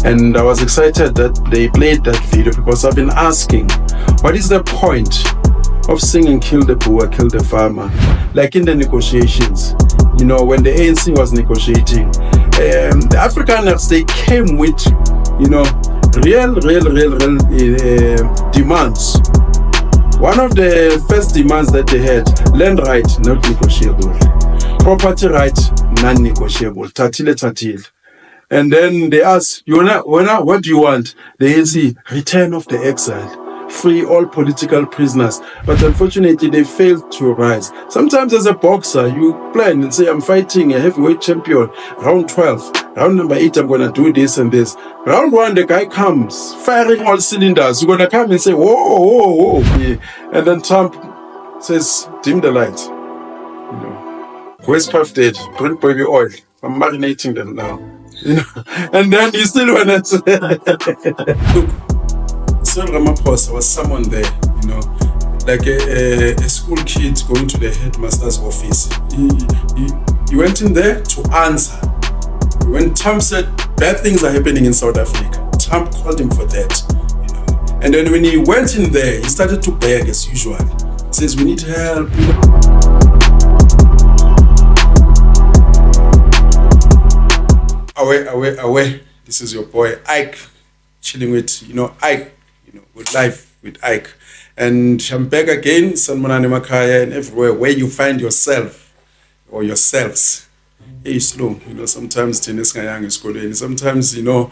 And I was excited that they played that video because I've been asking, what is the point of singing "Kill the Boer, Kill the Farmer"? Like in the negotiations, when the ANC was negotiating, the Afrikaners, they came with, real demands. One of the first demands that they had, land right, not negotiable. Property right, non-negotiable. Tatile. And then they asked, what do you want? The ANC, return of the exile. Free all political prisoners. But unfortunately, they failed to rise. Sometimes as a boxer, you plan and say, I'm fighting a heavyweight champion. Round 12, round number 8, I'm going to do this and this. Round 1, the guy comes, firing all cylinders. You're going to come and say, whoa. Yeah. And then Trump says, dim the light. Where's Puff Date? Bring baby oil. I'm marinating them now. And then you still want to say, look, Cyril Ramaphosa was someone there, like a school kid going to the headmaster's office. He went in there to answer. When Trump said bad things are happening in South Africa, Trump called him for that. And then when he went in there, he started to beg as usual. He says, we need help. Away. This is your boy Ike, chilling with, Ike, with life with Ike. And I'm back again, Sanmonane Makaya, and everywhere where you find yourself or yourselves. Hey, slow, sometimes tennis young school, and sometimes, private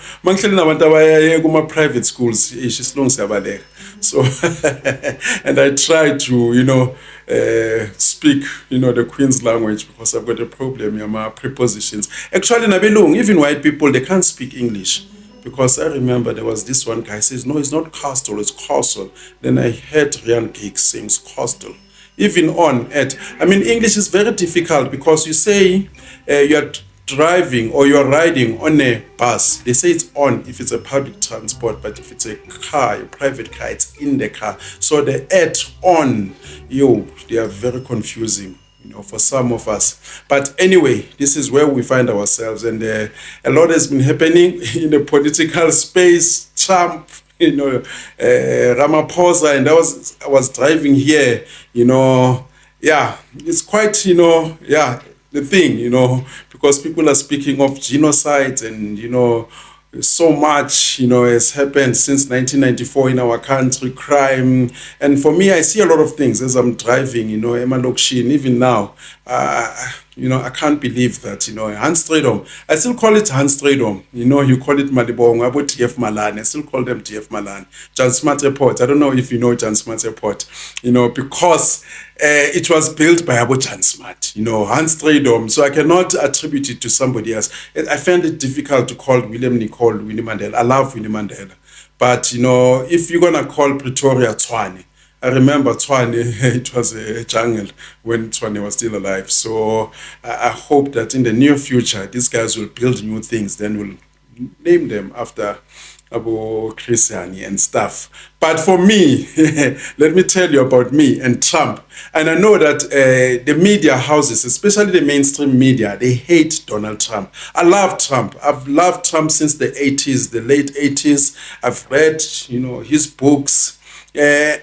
schools, slow. So, and I try to, speak, the Queen's language because I've got a problem with my prepositions. Actually, even white people, they can't speak English. Because I remember there was this one guy says, no, it's not castle, it's castle. Then I heard Ryan Giggs saying castle. Even on it. English is very difficult because you say you're driving or you're riding on a bus. They say it's on if it's a public transport, but if it's a car, a private car, it's in the car. So the at on, they are very confusing. For some of us. But anyway, this is where we find ourselves. And a lot has been happening in the political space. Trump, Ramaphosa, and I was driving here, it's quite, the thing, because people are speaking of genocide and, so much, has happened since 1994 in our country, crime. And for me, I see a lot of things as I'm driving, Emalokishin, even now. I can't believe that, Hans Stradom. I still call it Hans Stradom. You call it Malibong, about TF Malan. I still call them TF Malan. Jan Smart Airport. I don't know if you know Jan Smart Airport, because it was built by Abu Jan Smart, Hans Stradom. So I cannot attribute it to somebody else. I find it difficult to call William Nicole Winnie Mandela. I love Winnie Mandela. But, if you're going to call Pretoria Tshwane, I remember Tshwane, it was a jungle when Tshwane was still alive. So I hope that in the near future, these guys will build new things. Then we'll name them after Abu Christiani and stuff. But for me, let me tell you about me and Trump. And I know that the media houses, especially the mainstream media, they hate Donald Trump. I love Trump. I've loved Trump since the 80s, the late 80s. I've read, his books. I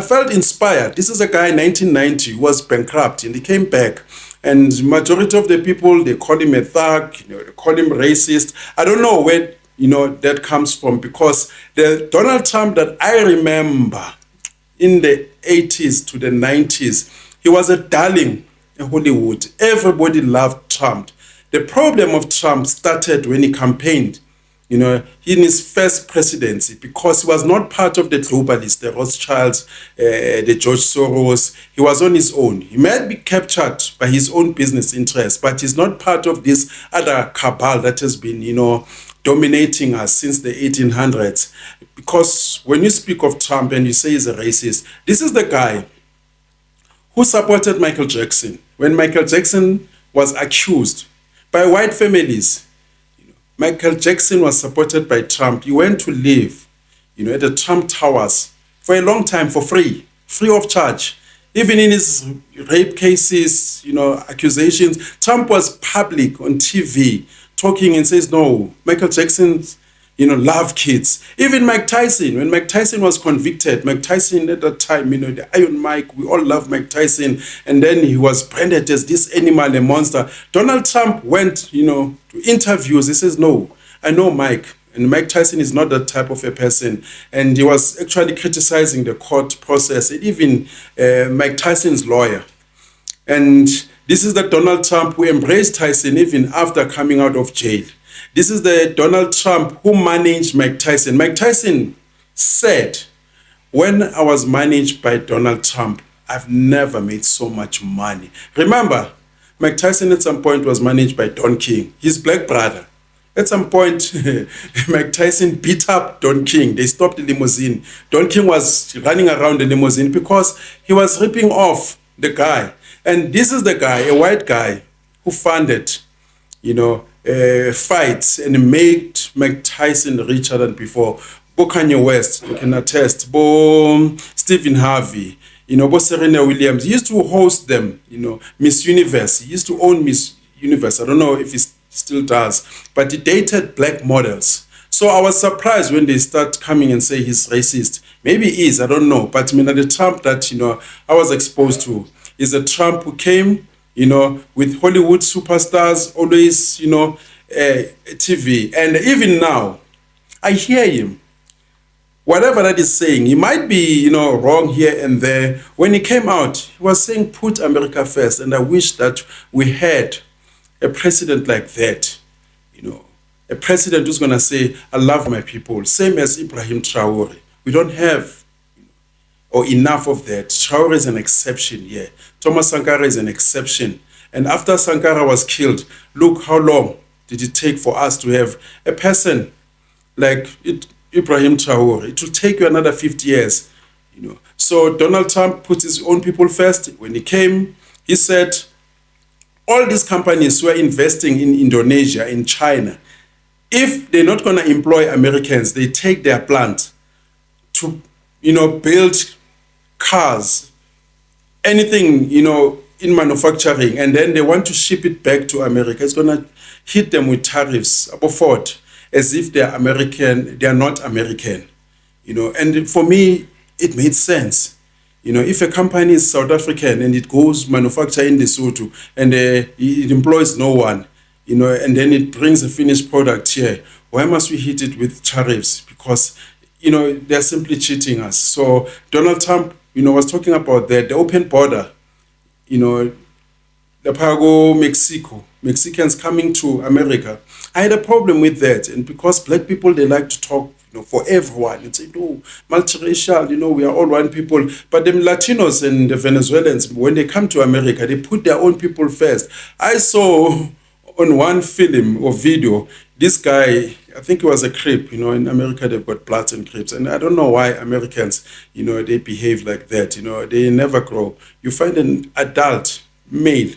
felt inspired. This is a guy in 1990 who was bankrupt and he came back. And majority of the people, they call him a thug, they call him racist. I don't know where, that comes from, because the Donald Trump that I remember in the 80s to the 90s, he was a darling in Hollywood. Everybody loved Trump. The problem of Trump started when he campaigned, in his first presidency, because he was not part of the globalists, the Rothschilds, the George Soros. He was on his own. He might be captured by his own business interests, but he's not part of this other cabal that has been, dominating us since the 1800s. Because when you speak of Trump and you say he's a racist, this is the guy who supported Michael Jackson when Michael Jackson was accused by white families. Michael Jackson was supported by Trump. He went to live, at the Trump Towers for a long time for free of charge. Even in his rape cases, accusations, Trump was public on TV talking and says, no, Michael Jackson, love kids. Even Mike Tyson, when Mike Tyson was convicted, Mike Tyson at that time, the Iron Mike, we all love Mike Tyson. And then he was branded as this animal, a monster. Donald Trump went, to interviews. He says, no, I know Mike. And Mike Tyson is not that type of a person. And he was actually criticizing the court process, and even Mike Tyson's lawyer. And this is the Donald Trump who embraced Tyson even after coming out of jail. This is the Donald Trump who managed Mike Tyson. Mike Tyson said, when I was managed by Donald Trump, I've never made so much money. Remember, Mike Tyson at some point was managed by Don King, his black brother. At some point, Mike Tyson beat up Don King. They stopped the limousine. Don King was running around the limousine because he was ripping off the guy. And this is the guy, a white guy, who funded, fights and made Mike Tyson richer than before. Bo Kanye West, you can attest. Bo Stephen Harvey, Bo Serena Williams. He used to host them, Miss Universe. He used to own Miss Universe. I don't know if he still does, but he dated black models. So I was surprised when they start coming and say he's racist. Maybe he is, I don't know. But the Trump that, I was exposed to is a Trump who came, with Hollywood superstars, always, TV. And even now, I hear him. Whatever that is saying, he might be, wrong here and there. When he came out, he was saying, put America first. And I wish that we had a president like that, a president who's going to say, I love my people. Same as Ibrahim Traore. We don't have or enough of that. Traore is an exception here. Thomas Sankara is an exception. And after Sankara was killed, look how long did it take for us to have a person like Ibrahim Traore. It will take you another 50 years. So Donald Trump put his own people first. When he came, he said, all these companies who are investing in Indonesia, in China, if they're not going to employ Americans, they take their plant to, build cars, anything, in manufacturing, and then they want to ship it back to America. It's going to hit them with tariffs, Ford, as if they're American, they're not American, and for me, it made sense. If a company is South African and it goes manufacture in Lesotho and it employs no one, and then it brings a finished product here, why must we hit it with tariffs? Because, they're simply cheating us. So Donald Trump, was talking about that, the open border, the Pago, Mexico, Mexicans coming to America. I had a problem with that. And because black people, they like to talk, for everyone and say, no, multiracial, we are all one people. But the Latinos and the Venezuelans, when they come to America, they put their own people first. I saw on one film or video, this guy, I think he was a Crip, in America they've got Bloods and Crips. And I don't know why Americans, they behave like that, they never grow. You find an adult male,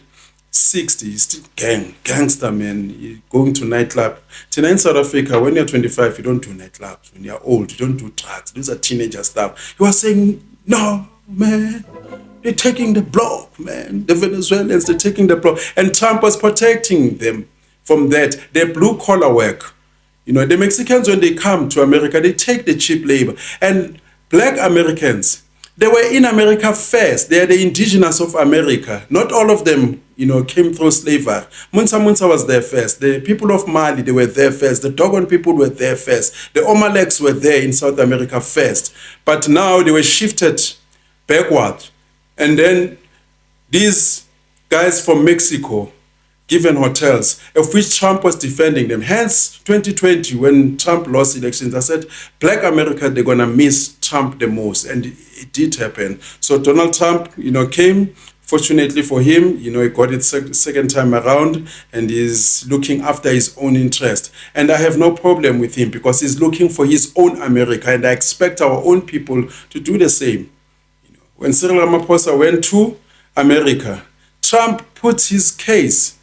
60, still gangster, man. You're going to nightclub. Tonight in South Africa, when you're 25, you don't do nightclubs. When you're old, you don't do drugs. These are teenager stuff. You are saying, no, man, they're taking the block, man. The Venezuelans, they're taking the block. And Trump was protecting them from that. Their blue-collar work. The Mexicans, when they come to America, they take the cheap labor. And black Americans, they were in America first. They are the indigenous of America. Not all of them, came through slavery. Munsa was there first. The people of Mali, they were there first. The Dogon people were there first. The Omaleks were there in South America first. But now they were shifted backward. And then these guys from Mexico, given hotels, of which Trump was defending them. Hence, 2020, when Trump lost elections, I said, black America, they're going to miss Trump the most. And it did happen. So Donald Trump, came. Fortunately for him, he got it second time around and he's looking after his own interest. And I have no problem with him because he's looking for his own America. And I expect our own people to do the same. When Cyril Ramaphosa went to America, Trump put his case,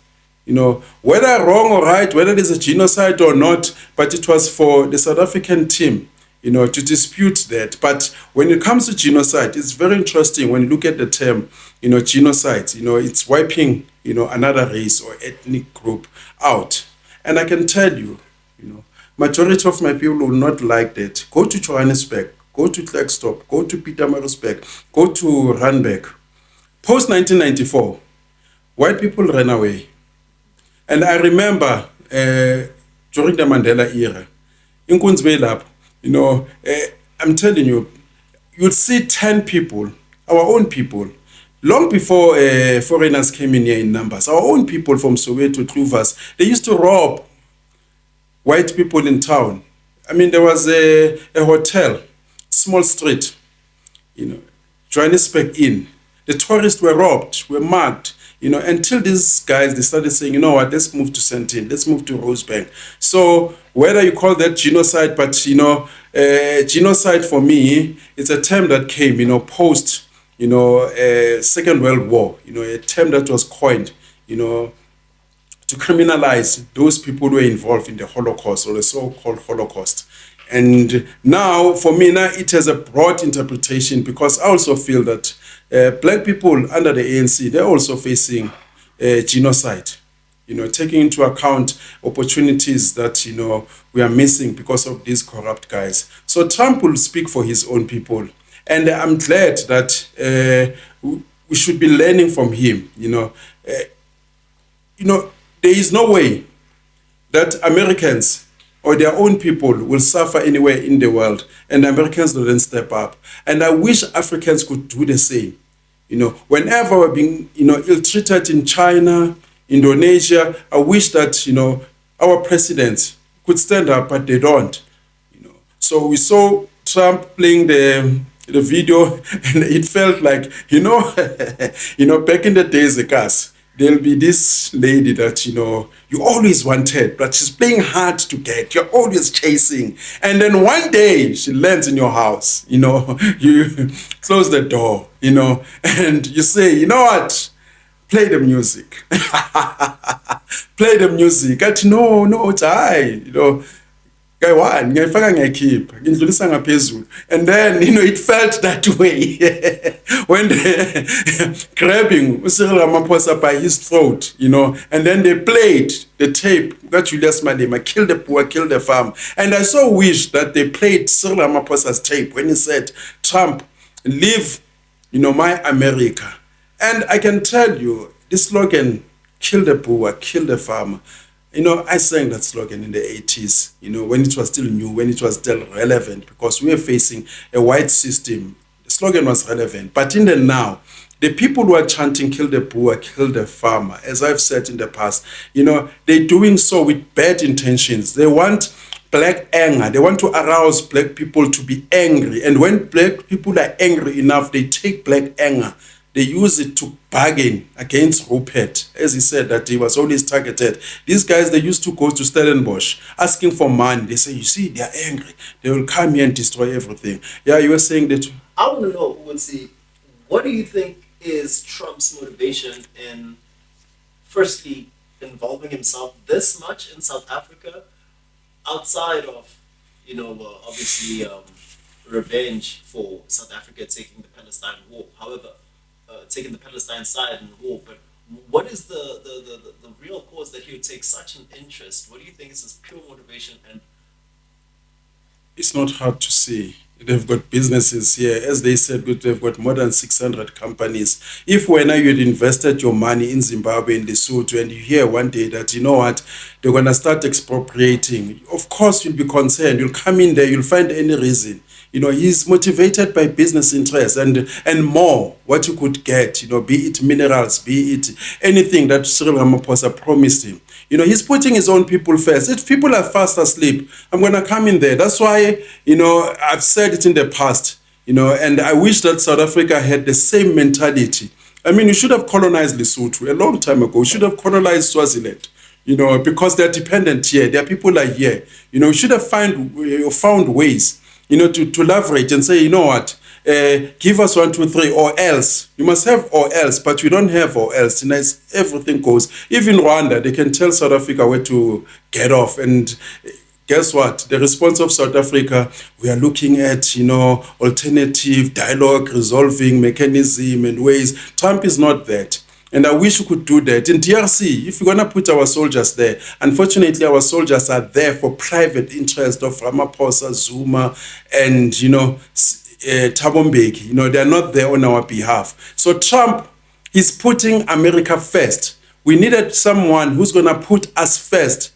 whether wrong or right, whether there's a genocide or not, but it was for the South African team, to dispute that. But when it comes to genocide, it's very interesting when you look at the term, genocide, it's wiping, another race or ethnic group out. And I can tell you, majority of my people will not like that. Go to Johannesburg, go to Klerksdorp, go to Pietermaritzburg, go to Randburg. Post 1994, white people ran away. And I remember during the Mandela era, in Kunzbelap, I'm telling you, you'd see 10 people, our own people, long before foreigners came in here in numbers. Our own people from Soweto, Kluvas, they used to rob white people in town. I mean, there was a hotel, small street, Johannesburg Inn. The tourists were robbed, were mugged, until these guys, they started saying, you know what, let's move to Sentin, let's move to Rosebank. So whether you call that genocide, but, genocide for me, it's a term that came, post, Second World War, a term that was coined, to criminalize those people who were involved in the Holocaust or the so-called Holocaust. And now, for me, now it has a broad interpretation, because I also feel that black people under the ANC, they're also facing genocide, taking into account opportunities that, we are missing because of these corrupt guys. So Trump will speak for his own people. And I'm glad that we should be learning from him, there is no way that Americans or their own people will suffer anywhere in the world and Americans don't step up. And I wish Africans could do the same. Whenever we're being, ill-treated in China, Indonesia, I wish that, our presidents could stand up, but they don't. So we saw Trump playing the video, and it felt like, back in the days, there'll be this lady that, you always wanted, but she's playing hard to get. You're always chasing. And then one day she lands in your house, you close the door, and you say, you know what? Play the music. Play the music. No, it's I, guy one, and then it felt that way when they grabbing Cyril Ramaphosa by his throat, and then they played the tape, got Julius Malema, kill the poor, kill the farm. And I so wish that they played Cyril Ramaphosa's tape when he said, Trump, leave, my America. And I can tell you, this slogan, kill the poor, kill the farmer, I sang that slogan in the 80s, when it was still new, when it was still relevant, because we were facing a white system. The slogan was relevant. But in the now, the people who are chanting, kill the poor, kill the farmer, as I've said in the past, they're doing so with bad intentions. They want black anger. They want to arouse black people to be angry. And when black people are angry enough, they take black anger. They use it to bargain against Rupert. As he said, that he was always targeted. These guys, they used to go to Stellenbosch asking for money. They say, you see, they're angry. They will come here and destroy everything. Yeah, you were saying that. I want to know, what do you think is Trump's motivation in, firstly, involving himself this much in South Africa, outside of, obviously, revenge for South Africa taking the Palestine war. However, taking the Palestine side in the war, but what is the real cause that he would take such an interest? What do you think is his pure motivation? And it's not hard to see. They've got businesses here. As they said, they've got more than 600 companies. If when you had invested your money in Zimbabwe, in Lesotho, and you hear one day that, they're going to start expropriating, of course you'll be concerned. You'll come in there, you'll find any reason. He's motivated by business interests and more what you could get, be it minerals, be it anything that Cyril Ramaphosa promised him. He's putting his own people first. If people are fast asleep, I'm going to come in there. That's why, I've said it in the past, and I wish that South Africa had the same mentality. I mean, you should have colonized Lesotho a long time ago. You should have colonized Swaziland. Because they're dependent here. Their people are here. You should have found ways, to leverage and say, give us 1, 2, 3, or else. You must have or else, but we don't have or else. Everything goes. Even Rwanda, they can tell South Africa where to get off. And guess what? The response of South Africa, we are looking at, alternative dialogue, resolving mechanism and ways. Trump is not that. And I wish we could do that. In DRC, if we're going to put our soldiers there, unfortunately, our soldiers are there for private interest of Ramaphosa, Zuma, and, Thabo Mbeki. They're not there on our behalf. So Trump, he's putting America first. We needed someone who's going to put us first.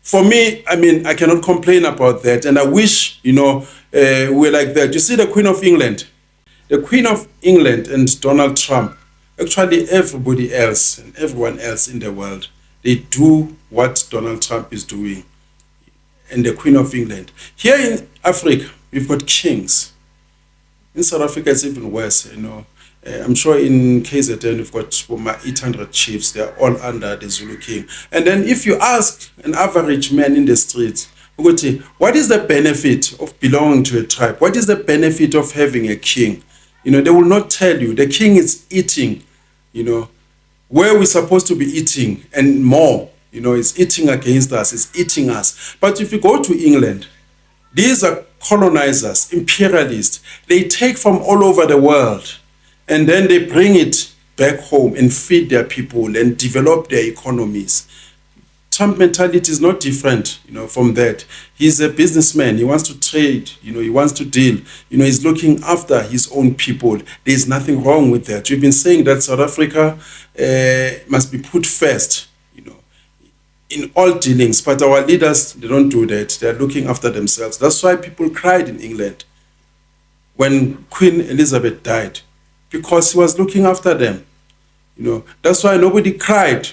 For me, I cannot complain about that. And I wish, we're like that. You see the Queen of England? The Queen of England and Donald Trump, actually everybody else and everyone else in the world, they do what Donald Trump is doing. And the Queen of England. Here in Africa, we've got kings. In South Africa, it's even worse, I'm sure in KZN, we've got over 800 chiefs. They're all under the Zulu king. And then if you ask an average man in the streets, what is the benefit of belonging to a tribe? What is the benefit of having a king? They will not tell you. The king is eating, where we're supposed to be eating and more. It's eating against us. It's eating us. But if you go to England, these are colonizers, imperialists. They take from all over the world. And then they bring it back home and feed their people and develop their economies. Trump mentality is not different, from that. He's a businessman. He wants to trade. He wants to deal. He's looking after his own people. There's nothing wrong with that. We've been saying that South Africa must be put first, in all dealings. But our leaders, they don't do that. They're looking after themselves. That's why people cried in England when Queen Elizabeth died, because he was looking after them. That's why nobody cried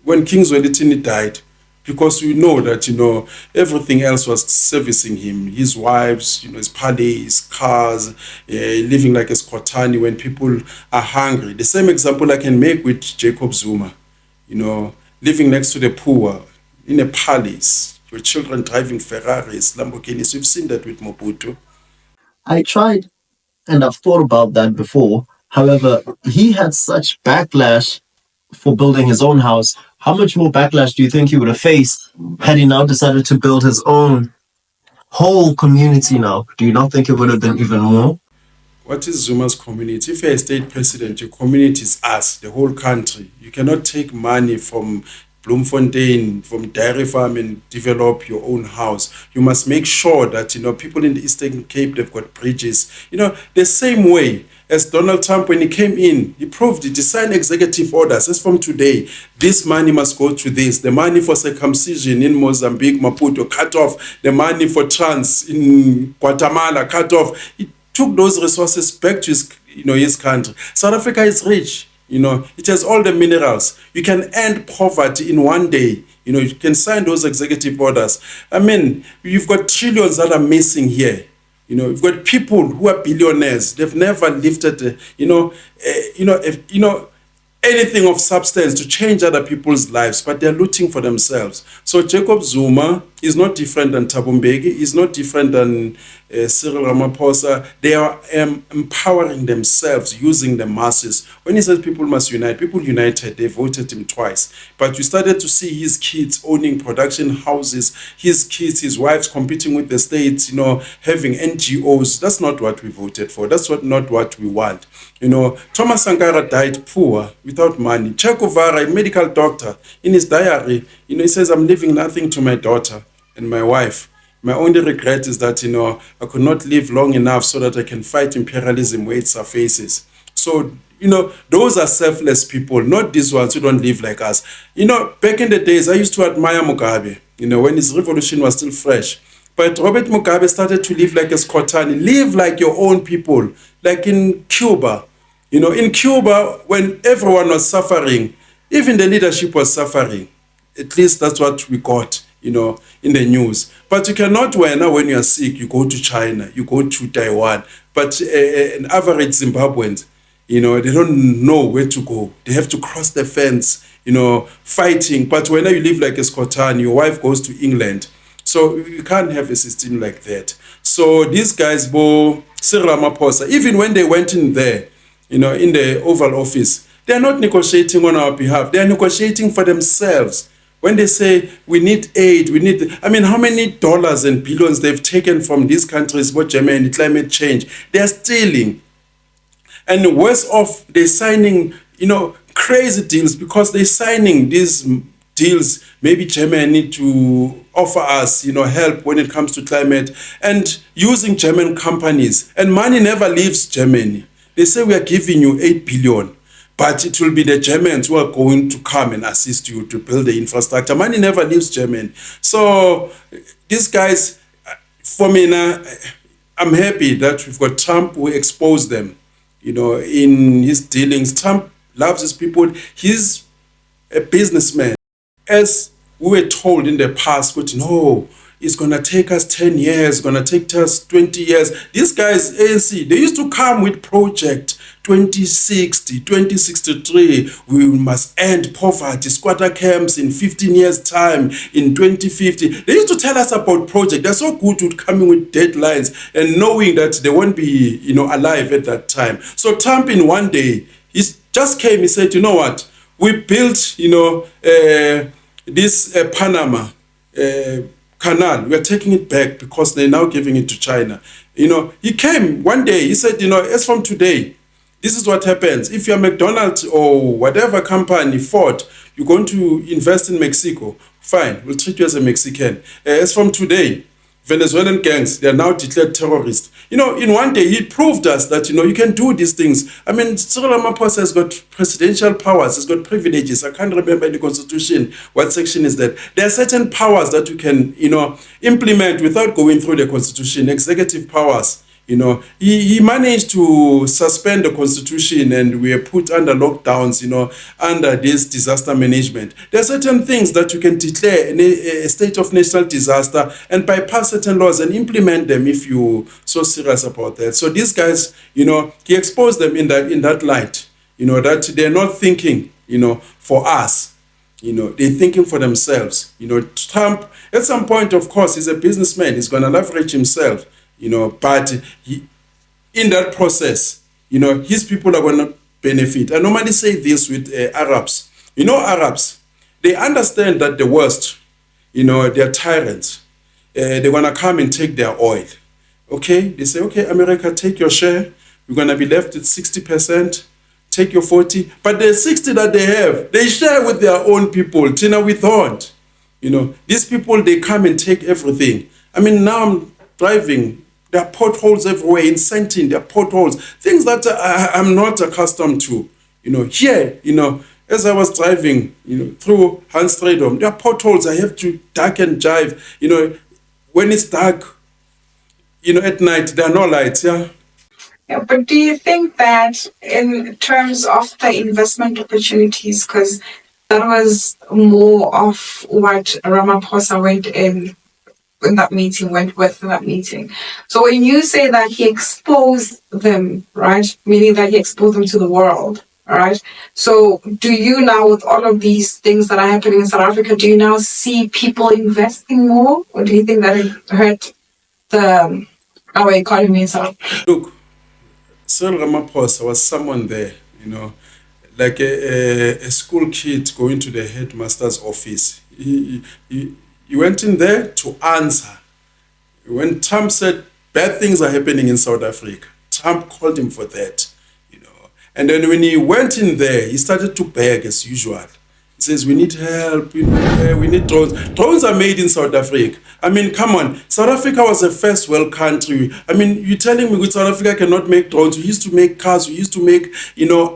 when King Zwelithini died, because we know that, everything else was servicing him. His wives, his palace, his cars, living like a Squatani when people are hungry. The same example I can make with Jacob Zuma, living next to the poor in a palace, your children driving Ferraris, Lamborghinis. We've seen that with Mobutu. I tried and I've thought about that before. However, he had such backlash for building his own house. How much more backlash do you think he would have faced had he now decided to build his own whole community now? Do you not think it would have been even more? What is Zuma's community? If you're a state president, your community is us, the whole country. You cannot take money from Bloemfontein, from dairy farm and develop your own house. You must make sure that, people in the Eastern Cape, they've got bridges. The same way as Donald Trump, when he came in, he proved it. He signed executive orders. As from today, this money must go to this. The money for circumcision in Mozambique, Maputo, cut off. The money for trans in Guatemala, cut off. He took those resources back to his country. South Africa is rich. It has all the minerals. You can end poverty in one day. You can sign those executive orders. You've got trillions that are missing here. You've got people who are billionaires. They've never lifted, anything of substance to change other people's lives, but they're looting for themselves. So Jacob Zuma is not different than Thabo Mbeki. He's not different than Cyril Ramaphosa. They are empowering themselves, using the masses. When he says people must unite, people united. They voted him twice. But you started to see his kids owning production houses, his kids, his wives competing with the states, having NGOs. That's not what we voted for. That's not what we want. Thomas Sankara died poor, without money. Che Guevara, a medical doctor, in his diary, he says, I'm leaving nothing to my daughter and my wife. My only regret is that, I could not live long enough so that I can fight imperialism where it surfaces. So, those are selfless people, not these ones who don't live like us. Back in the days, I used to admire Mugabe, when his revolution was still fresh. But Robert Mugabe started to live like a Squatani, live like your own people, like in Cuba. In Cuba, when everyone was suffering, even the leadership was suffering. At least that's what we got, in the news. But you cannot, when you are sick, you go to China, you go to Taiwan. But an average Zimbabwean, they don't know where to go. They have to cross the fence, fighting. But when you live like a Scotan, your wife goes to England. So you can't have a system like that. So these guys, Cyril Ramaphosa, even when they went in there, in the Oval Office, they're not negotiating on our behalf. They're negotiating for themselves. When they say we need aid, how many dollars and billions they've taken from these countries for Germany, climate change, they're stealing. And worse off, they're signing, crazy deals because they're signing these deals. Maybe Germany to offer us, help when it comes to climate, and using German companies. And money never leaves Germany. They say we are giving you 8 billion, but it will be the Germans who are going to come and assist you to build the infrastructure. Money never leaves Germany. So these guys, for me now, I'm happy that we've got Trump who exposed them, in his dealings. Trump loves his people. He's a businessman. As we were told in the past, but no, it's going to take us 10 years, going to take us 20 years. These guys, ANC, they used to come with project 2060, 2063, we must end poverty, squatter camps in 15 years' time, in 2050. They used to tell us about project. They're so good with coming with deadlines and knowing that they won't be, alive at that time. So Trump in one day, he just came, he said, you know what, we built, this Panama canal. We are taking it back because they're now giving it to China. He came one day, he said, as from today, this is what happens. If you're McDonald's or whatever company, Ford, you're going to invest in Mexico, fine, we'll treat you as a Mexican. As from today, Venezuelan gangs, they are now declared terrorists. In one day, he proved us that, you can do these things. I mean, Cyril Ramaphosa has got presidential powers, has got privileges. I can't remember in the Constitution what section is that. There are certain powers that you can, implement without going through the Constitution, executive powers. He managed to suspend the Constitution, and we are put under lockdowns, under this disaster management. There are certain things that you can declare a state of national disaster and bypass certain laws and implement them if you're so serious about that. So these guys, he exposed them in that light, that they're not thinking, for us. They're thinking for themselves. Trump, at some point, of course, he's a businessman. He's going to leverage himself. But in that process, his people are going to benefit. I normally say this with Arabs. Arabs, they understand that the West, they're tyrants. They're going to come and take their oil. Okay? They say, okay, America, take your share. You're going to be left with 60%. Take your 40. But the 60 that they have, they share with their own people. Tina, we thought. These people, they come and take everything. I mean, now I'm driving. There are potholes everywhere in Sentin. There are potholes, things that I'm not accustomed to. Here, as I was driving, through Handstradom, there are potholes. I have to duck and jive. When it's dark, at night, there are no lights. Yeah. Yeah, but do you think that in terms of the investment opportunities, because that was more of what Ramaphosa went in that meeting, went with in that meeting. So when you say that he exposed them, right, meaning that he exposed them to the world, right? So do you now, with all of these things that are happening in South Africa, do you now see people investing more? Or do you think that it hurt our economy in South Africa? Look, Cyril Ramaphosa was someone there, like a school kid going to the headmaster's office. He went in there to answer. When Trump said bad things are happening in South Africa, Trump called him for that, And then when he went in there, he started to beg as usual. He says, we need help, we need drones. Drones are made in South Africa. I mean, come on. South Africa was a first world country. I mean, you're telling me South Africa cannot make drones. We used to make cars. We used to make,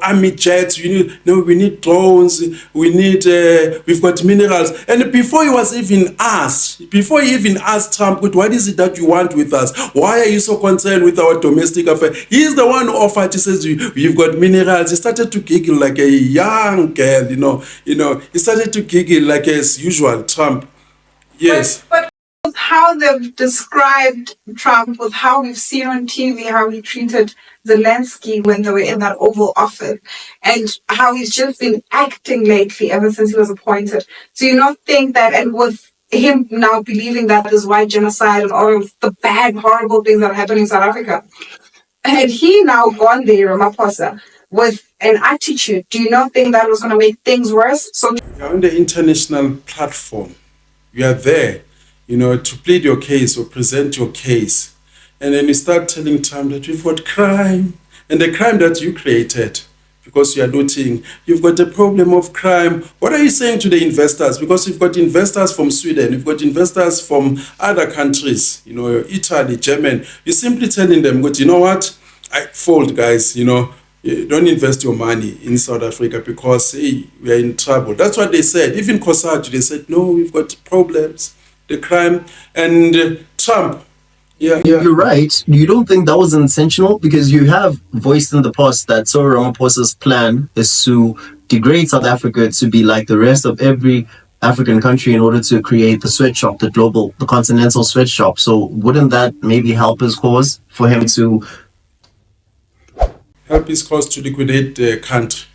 army jets. We need drones. We've got minerals. And before he even asked Trump, what is it that you want with us? Why are you so concerned with our domestic affairs? He's the one who offered. He says, we've got minerals. He started to giggle like a young girl, He started to giggle like as usual, Trump. Yes. But how they've described Trump, with how we've seen on TV, how he treated Zelensky when they were in that Oval Office, and how he's just been acting lately ever since he was appointed. Do you not think that, and with him now believing that is why genocide and all of the bad, horrible things that are happening in South Africa, and he now gone there, Ramaphosa, with an attitude, do you not think that was going to make things worse? So you're on the international platform. You are there, to plead your case or present your case. And then you start telling Trump that we've got crime, and the crime that you created, because you are looting. You've got a problem of crime. What are you saying to the investors? Because you've got investors from Sweden, you've got investors from other countries, Italy, German. You're simply telling them, but you know what? I fold, guys, don't invest your money in South Africa because, hey, we are in trouble. That's what they said. Even COSATU, they said, no, we've got problems, the crime. And Trump, yeah. You're right. You don't think that was intentional? Because you have voiced in the past that Cyril Ramaphosa's plan is to degrade South Africa to be like the rest of every African country in order to create the sweatshop, the continental sweatshop. So wouldn't that maybe help his cause for him to help his cause to liquidate the country?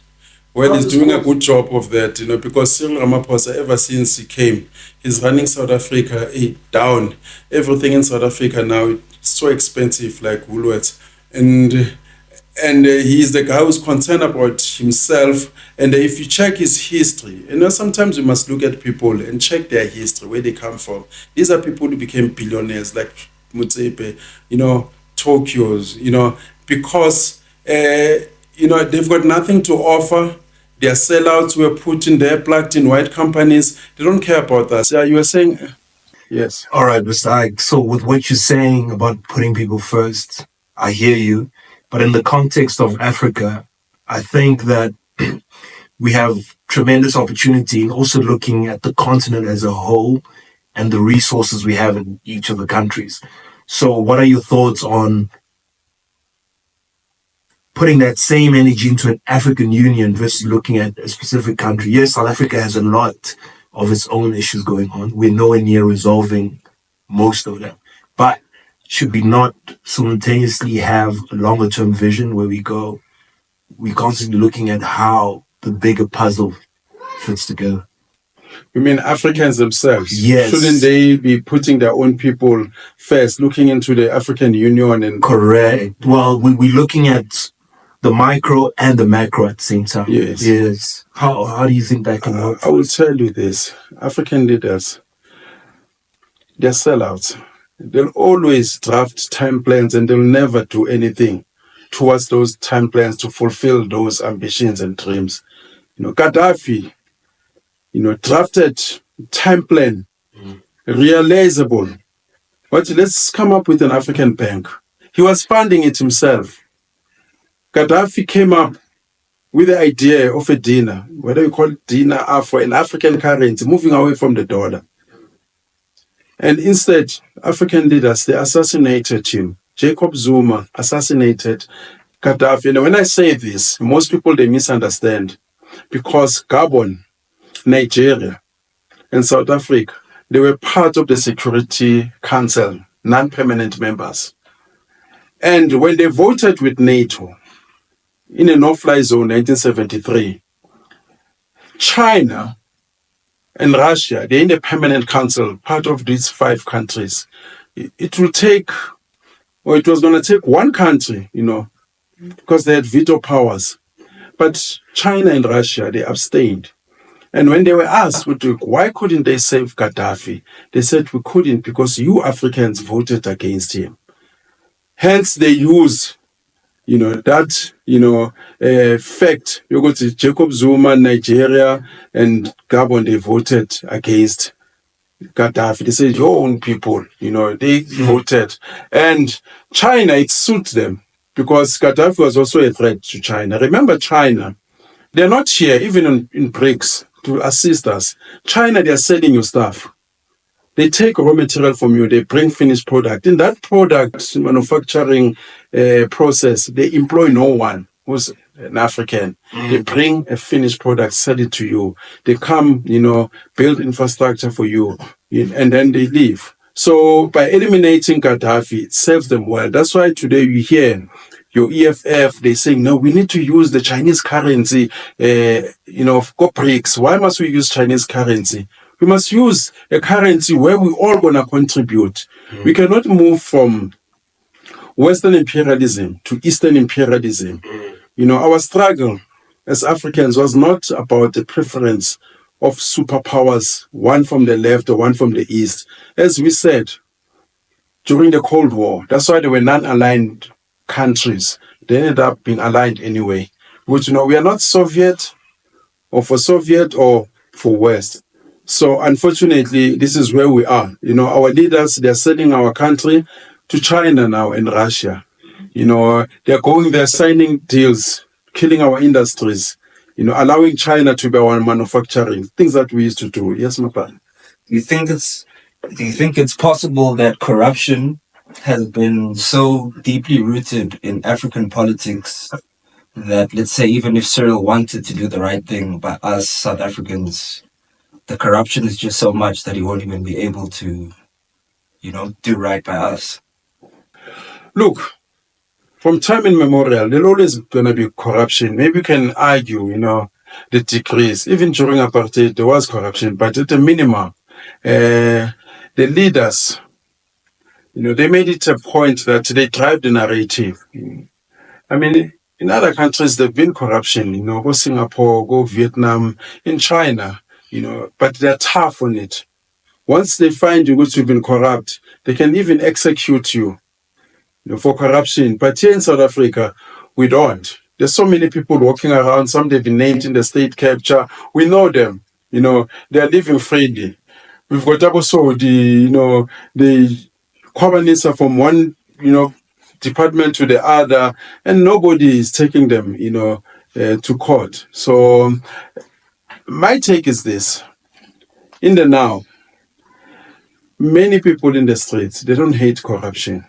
Well, he's doing a good job of that, because Cyril Ramaphosa, ever since he came, he's running South Africa down. Everything in South Africa now is so expensive, like Woolworths. And he's the guy who's concerned about himself. And if you check his history, sometimes we must look at people and check their history, where they come from. These are people who became billionaires, like Mutsepe, Tokyo's, because, they've got nothing to offer. Their sellouts were put in there, plugged in white companies. They don't care about that. Yeah, you were saying, yes. All right, Mr. Ike. So with what you're saying about putting people first, I hear you. But in the context of Africa, I think that we have tremendous opportunity in also looking at the continent as a whole and the resources we have in each of the countries. So what are your thoughts on putting that same energy into an African Union versus looking at a specific country? Yes, South Africa has a lot of its own issues going on. We're nowhere near resolving most of them. But should we not simultaneously have a longer term vision where we're constantly looking at how the bigger puzzle fits together? You mean Africans themselves? Yes. Shouldn't they be putting their own people first, looking into the African Union? And correct. Well, we're looking at the micro and the macro at the same time. Yes. How do you think that can work? I will tell you this. African leaders, they're sellouts. They'll always draft time plans and they'll never do anything towards those time plans to fulfill those ambitions and dreams. Gaddafi, drafted time plan, realizable. But let's come up with an African bank. He was funding it himself. Gaddafi came up with the idea of a dinar, whether you call it dinar for an African currency, moving away from the dollar. And instead, African leaders, they assassinated him. Jacob Zuma assassinated Gaddafi. And when I say this, most people, they misunderstand. Because Gabon, Nigeria, and South Africa, they were part of the Security Council, non-permanent members. And when they voted with NATO, in a no-fly zone, 1973, China and Russia, they're in the permanent council, part of these 5 countries. It was going to take one country, because they had veto powers. But China and Russia, they abstained. And when they were asked, why couldn't they save Gaddafi? They said, we couldn't because you Africans voted against him. Hence, they use that, fact. You go to Jacob Zuma, Nigeria, and Gabon, they voted against Gaddafi. They said, your own people, they voted. And China, it suits them because Gaddafi was also a threat to China. Remember China, they're not here, even in BRICS, to assist us. China, they're selling you stuff. They take raw material from you, they bring finished product. In that product manufacturing process, they employ no one who's an African. They bring a finished product, sell it to you. They come, build infrastructure for you, and then they leave. So by eliminating Gaddafi, it serves them well. That's why today you hear your EFF, they saying, no, we need to use the Chinese currency, go BRICS. Why must we use Chinese currency? We must use a currency where we all going to contribute. We cannot move from Western imperialism to Eastern imperialism. Our struggle as Africans was not about the preference of superpowers, one from the left or one from the east. As we said, during the Cold War, that's why there were non-aligned countries. They ended up being aligned anyway. which, we are not Soviet or for Soviet or for West. So unfortunately, this is where we are. Our leaders, they're selling our country to China now and Russia. They're going there signing deals, killing our industries, allowing China to be our manufacturing, things that we used to do. Yes, Mapan. Do you think it's possible that corruption has been so deeply rooted in African politics that, let's say, even if Cyril wanted to do the right thing by us South Africans, the corruption is just so much that he won't even be able to, do right by us? Look, from time immemorial, there's always going to be corruption. Maybe you can argue, the degrees. Even during apartheid, there was corruption, but at a minimum, the leaders, they made it a point that they drive the narrative. I mean, in other countries, there've been corruption, go Singapore, go Vietnam, in China, but they're tough on it. Once they find you that you've been corrupt, they can even execute you, for corruption. But here in South Africa, we don't. There's so many people walking around. Some they've been named in the state capture. We know them. They're living freely. We've got also the communists from one, department to the other, and nobody is taking them, to court. So my take is this. In the now, many people in the streets, they don't hate corruption.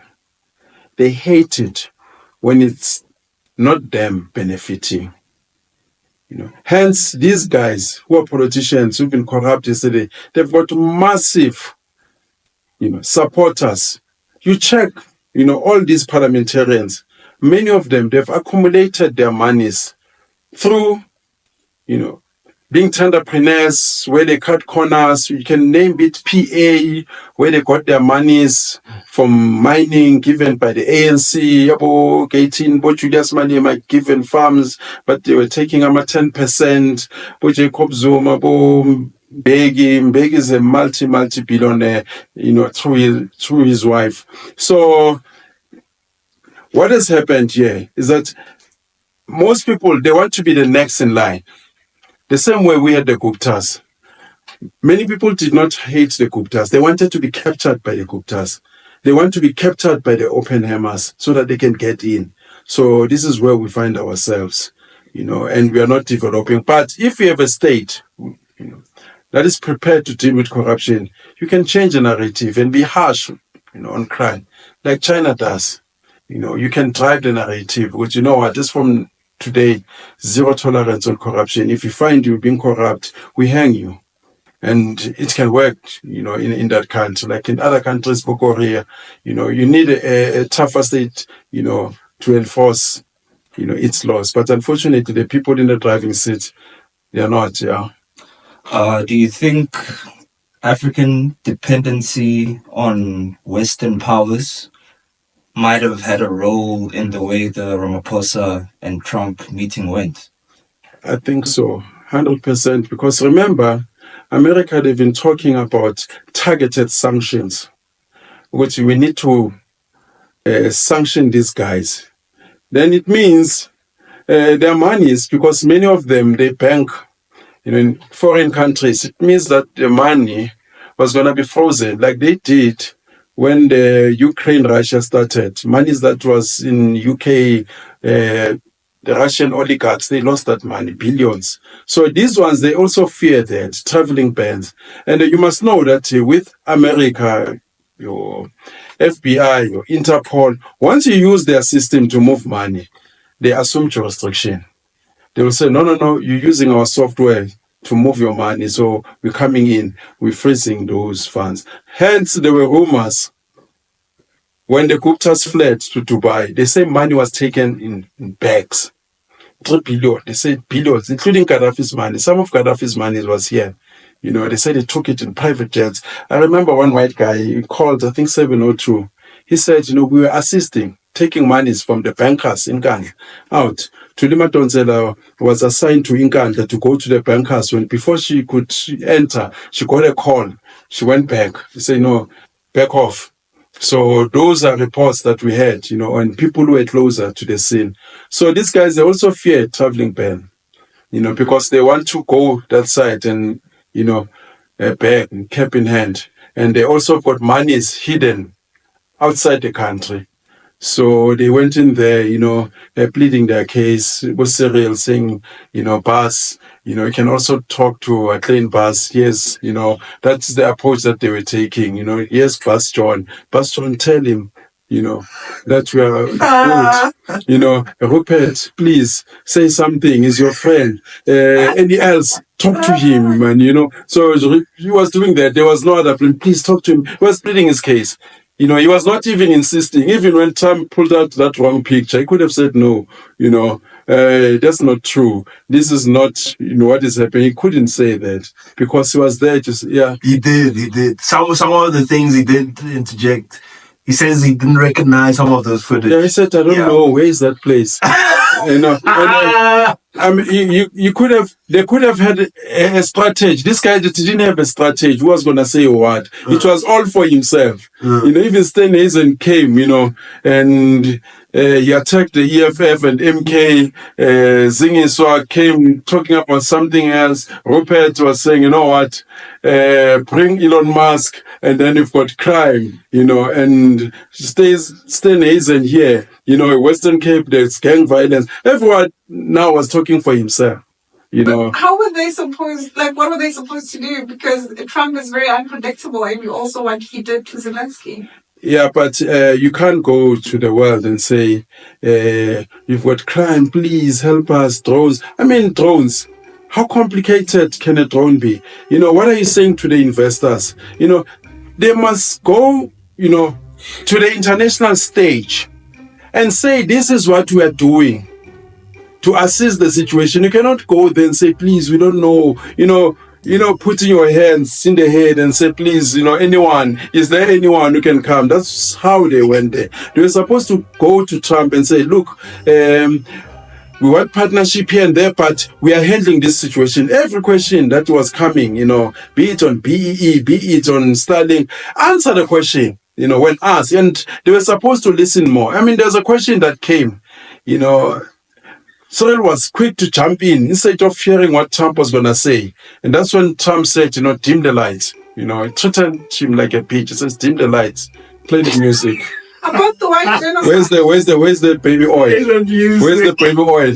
They hate it when it's not them benefiting. Hence, these guys who are politicians who've been corrupt yesterday, they've got massive, supporters. You check, all these parliamentarians, many of them, they've accumulated their monies through, being entrepreneurs, where they cut corners. You can name it PA, where they got their monies from mining given by the ANC, Yabo, 18, but Julius money might given farms, but they were taking 10%. But Jacob Zuma, Mbeki is a multi-billionaire, through his wife. So what has happened here is that most people, they want to be the next in line. The same way we had the Guptas. Many people did not hate the Guptas. They wanted to be captured by the Guptas. They want to be captured by the Oppenheimers so that they can get in. So this is where we find ourselves, and we are not developing. But if we have a state, that is prepared to deal with corruption, you can change the narrative and be harsh, on crime, like China does. You can drive the narrative, which, just from today, zero tolerance on corruption. If we find you being corrupt, we hang you. And it can work, in that country. Like in other countries, Korea, you need a tougher state, to enforce, its laws. But unfortunately, the people in the driving seat, they are not, yeah. Do you think African dependency on Western powers might have had a role in the way the Ramaphosa and Trump meeting went? I think so, 100%. Because remember, America, they've been talking about targeted sanctions, which we need to sanction these guys. Then it means their monies, because many of them, they bank in foreign countries. It means that the money was going to be frozen, like they did when the Ukraine-Russia started. Monies that was in UK, the Russian oligarchs, they lost that money, billions. So these ones, they also fear that, traveling bans. And you must know that with America, your FBI, your Interpol, once you use their system to move money, they assume jurisdiction. They will say, no, you're using our software to move your money. So we're coming in, we're freezing those funds. Hence, there were rumors when the Guptas fled to Dubai, they say money was taken in bags. 3 billion, they said billions, including Gaddafi's money. Some of Gaddafi's money was here. They said they took it in private jets. I remember one white guy, he called, I think 702. He said, we were assisting, taking monies from the bankers in Ghana out. Tulima Tonzela was assigned to Inkandla to go to the bankers. Before she could enter, she got a call. She went back. She said, no, back off. So those are reports that we had, and people who were closer to the scene. So these guys, they also fear traveling ban, because they want to go that side and, bag and cap in hand. And they also got monies hidden outside the country. So they went in there, pleading their case with Cyril saying, Bas, you can also talk to a clean Bas. Yes, that's the approach that they were taking. Yes, Bas John, tell him, that we are good. Rupert, please say something. He's your friend. Any else? Talk to him, and So he was doing that. There was no other plan. Please talk to him. He was pleading his case. He was not even insisting. Even when Trump pulled out that wrong picture, he could have said, no, that's not true. This is not, what is happening. He couldn't say that because he was there just, yeah. He did. Some of the things he did interject. He says he didn't recognize some of those footage. Yeah, he said, I don't know, where is that place? You could have, they could have had a strategy. This guy didn't have a strategy. Who was going to say what? It was all for himself. Even Steenhuisen came, and he attacked the EFF and MK. Zingiswa came talking about something else. Rupert was saying, you know what? Bring Elon Musk, and then you've got crime, and Steenhuisen here, Western Cape, there's gang violence. Everyone now was talking for himself, But how were they supposed, what were they supposed to do? Because Trump is very unpredictable, and we also what he did to Zelensky. Yeah, but you can't go to the world and say, you've got crime, please help us, drones. I mean, drones. How complicated can a drone be? What are you saying to the investors? They must go, to the international stage and say, this is what we are doing to assess the situation. You cannot go there and say, please, we don't know, putting your hands in the head and say, please, anyone, is there anyone who can come? That's how they went there. They were supposed to go to Trump and say, look, we want partnership here and there, but we are handling this situation. Every question that was coming, be it on BEE, be it on Starlink, answer the question, when asked. And they were supposed to listen more. I mean, there's a question that came, Cyril was quick to jump in instead of hearing what Trump was going to say. And that's when Trump said, dim the lights. He treated him like a bitch. He says, dim the lights, play the music. About the white genocide. Where's the baby oil? Where's the baby oil?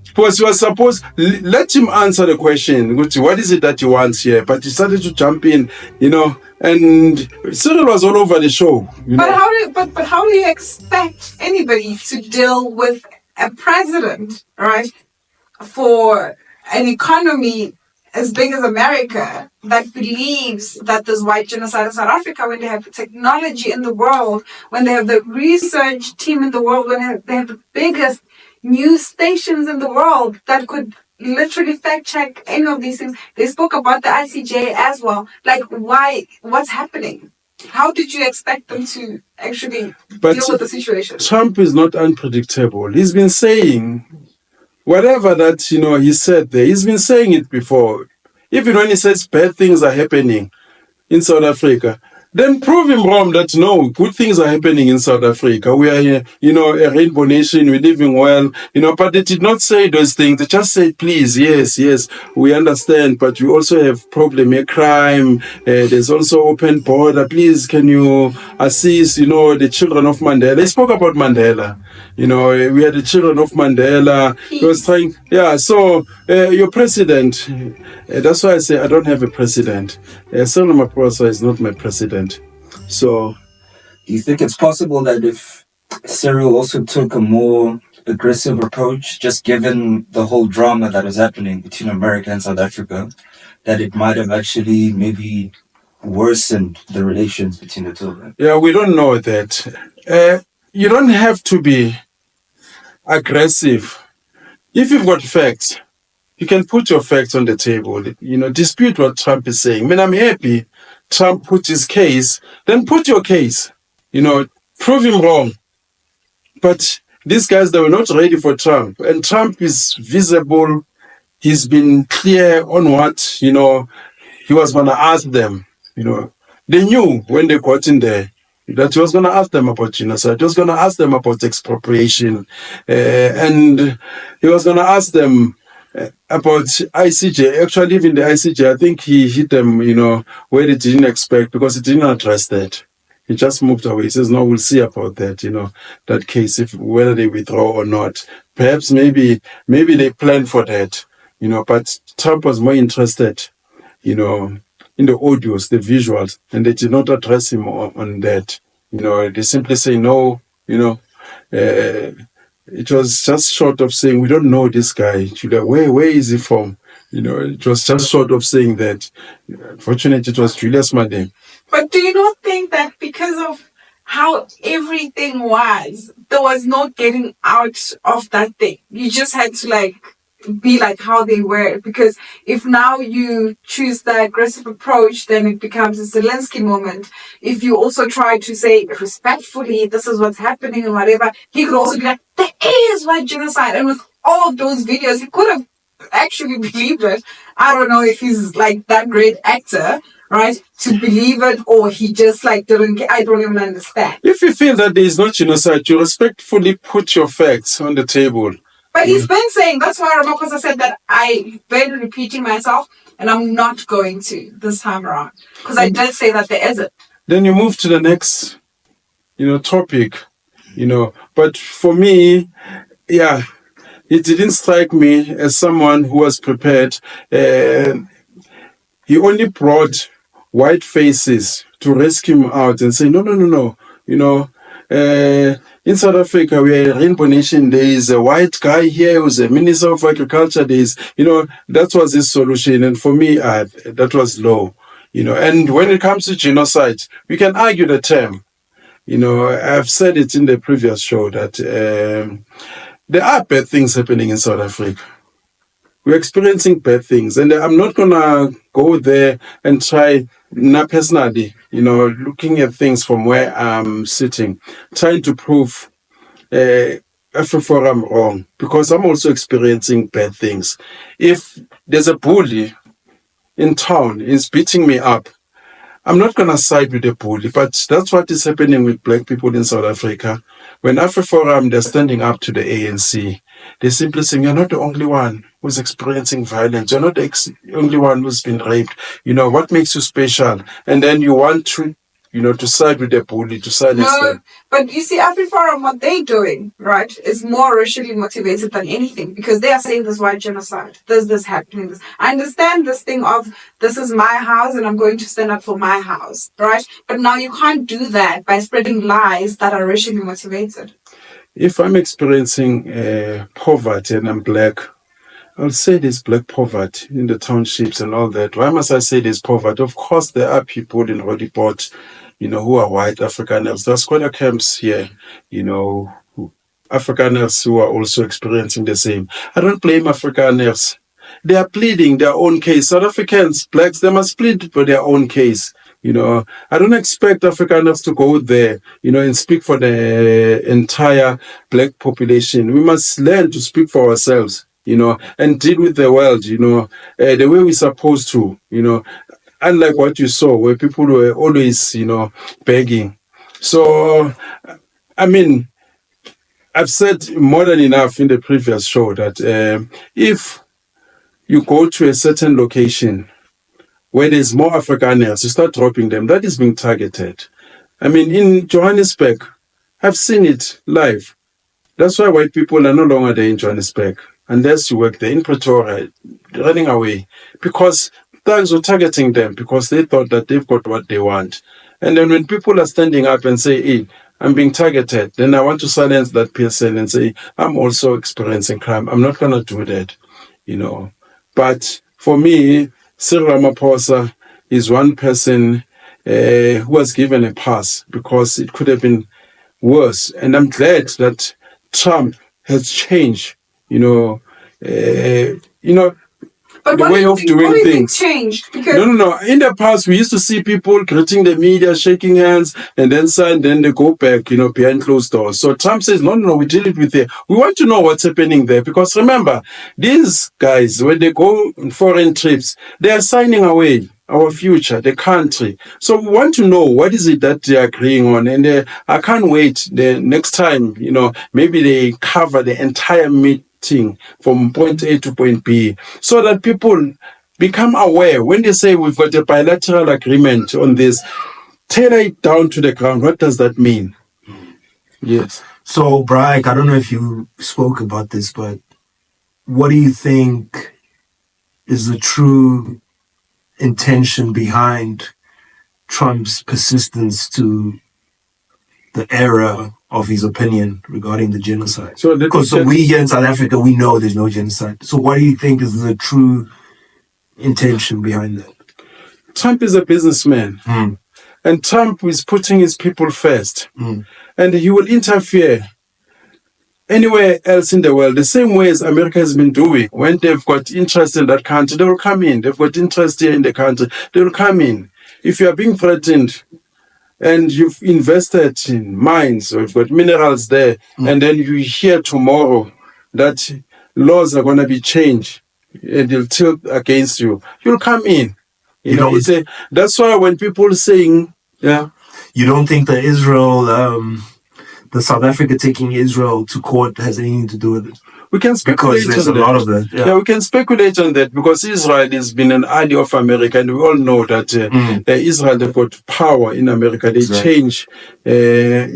Because he was supposed, let him answer the question. What is it that he wants here? But he started to jump in, and Cyril was all over the show. But how do you expect anybody to deal with a president, right, for an economy as big as America that believes that there's white genocide in South Africa, when they have the technology in the world, when they have the research team in the world, when they have the biggest news stations in the world that could literally fact check any of these things. They spoke about the ICJ as well. Why? What's happening? How did you expect them to actually deal with the situation? Trump is not unpredictable. He's been saying whatever that, he said there. He's been saying it before. Even when he says bad things are happening in South Africa, then prove him wrong that no, good things are happening in South Africa. We are, a rainbow nation. We're living well, but they did not say those things. They just said, please, yes, we understand, but we also have problem here, crime. There's also open border. Please, can you assist, the children of Mandela? They spoke about Mandela. We are the children of Mandela. He was trying, so your president, that's why I say I don't have a president. Cyril Ramaphosa is not my president. So, do you think it's possible that if Cyril also took a more aggressive approach, just given the whole drama that was happening between America and South Africa, that it might have actually maybe worsened the relations between the two of them? Yeah, we don't know that. You don't have to be aggressive. If you've got facts, you can put your facts on the table, dispute what Trump is saying. I mean, I'm happy Trump put his case, then put your case, prove him wrong. But these guys, they were not ready for Trump. And Trump is visible. He's been clear on what, he was going to ask them. They knew when they got in there, that he was going to ask them about genocide. He was going to ask them about expropriation. And he was going to ask them about ICJ. Actually, even the ICJ, I think he hit them, where they didn't expect, because he didn't address that. He just moved away. He says, no, we'll see about that, that case, whether they withdraw or not. Perhaps maybe they planned for that, but Trump was more interested, in the audios, the visuals, and they did not address him on that. They simply say no, it was just short of saying, we don't know this guy. Julia, where is he from? It was just short of saying that. Fortunately, it was Julius Madem. But do you not think that because of how everything was, there was no getting out of that thing? You just had to be like how they were, because if now you choose the aggressive approach, then it becomes a Zelensky moment. If you also try to say respectfully, this is what's happening and whatever, he could also be like, there is white genocide. And with all of those videos, he could have actually believed it. I don't know if he's that great actor, right, to believe it, or he just didn't. I don't even understand. If you feel that there is no genocide, you respectfully put your facts on the table. But he's been saying, that's why Ramaphosa said that I've been repeating myself and I'm not going to this time around. Because I did say that there isn't. Then you move to the next, topic, But for me, it didn't strike me as someone who was prepared. He only brought white faces to rescue him out and say, no. In South Africa, we are a rainbow nation. There is a white guy here who's a minister of agriculture. That was his solution. And for me, that was low. And when it comes to genocide, we can argue the term. I've said it in the previous show that there are bad things happening in South Africa. We're experiencing bad things. And I'm not going to go there and try, personally, looking at things from where I'm sitting, trying to prove AfriForum wrong, because I'm also experiencing bad things. If there's a bully in town, he's beating me up, I'm not going to side with the bully, but that's what is happening with black people in South Africa. When AfriForum, they're standing up to the ANC, they're simply saying, you're not the only one who's experiencing violence. You're not the only one who's been raped. What makes you special? And then you want to, to side with the bully, to silence them. But you see, AfriForum, what they're doing, right, is more racially motivated than anything, because they are saying this white genocide. There's this happening. I understand this thing of, this is my house and I'm going to stand up for my house, right? But now you can't do that by spreading lies that are racially motivated. If I'm experiencing poverty and I'm black, I'll say there's black poverty in the townships and all that. Why must I say there's poverty? Of course, there are people in Rodiport, who are white Afrikaners. There's squatter camps here, Afrikaners who are also experiencing the same. I don't blame Afrikaners. They are pleading their own case. South Africans, blacks, they must plead for their own case. I don't expect Afrikaners to go there, and speak for the entire black population. We must learn to speak for ourselves, and deal with the world, the way we're supposed to, unlike what you saw where people were always, begging. So, I've said more than enough in the previous show that if you go to a certain location where there's more Afrikaners, you start dropping them, that is being targeted. In Johannesburg, I've seen it live. That's why white people are no longer there in Johannesburg, unless you work there in Pretoria, running away, because thugs were targeting them because they thought that they've got what they want. And then when people are standing up and say, hey, I'm being targeted, then I want to silence that person and say, I'm also experiencing crime. I'm not going to do that, But for me, Cyril Ramaphosa is one person who was given a pass because it could have been worse. And I'm glad that Trump has changed, But the way of doing things. Changed? Because No. In the past, we used to see people greeting the media, shaking hands, and then sign, then they go back, behind closed doors. So Trump says, no, we deal it with there. We want to know what's happening there. Because remember, these guys, when they go on foreign trips, they are signing away. our future, the country. So we want to know what is it that they are agreeing on. And I can't wait the next time, maybe they cover the entire meeting from point A to point B so that people become aware. When they say we've got a bilateral agreement on this, tailor it down to the ground. What does that mean? Yes. So, Braik, I don't know if you spoke about this, but what do you think is the true intention behind Trump's persistence to the era of his opinion regarding the genocide? So because we here in South Africa, we know there's no genocide. So what do you think is the true intention behind that? Trump is a businessman. And Trump is putting his people first. And he will interfere anywhere else in the world, the same way as America has been doing. When they've got interest in that country, they will come in. They've got interest here in the country, they will come in. If you are being threatened and you've invested in mines or you've got minerals there, and then you hear tomorrow that laws are going to be changed and they'll tilt against you, you'll come in. That's why when people saying, you don't think that Israel, the South Africa taking Israel to court has anything to do with it? We can speculate because there's on a lot of that. Yeah, we can speculate on that because Israel has been an ally of America, and we all know that Israel, they've got power in America. They change, they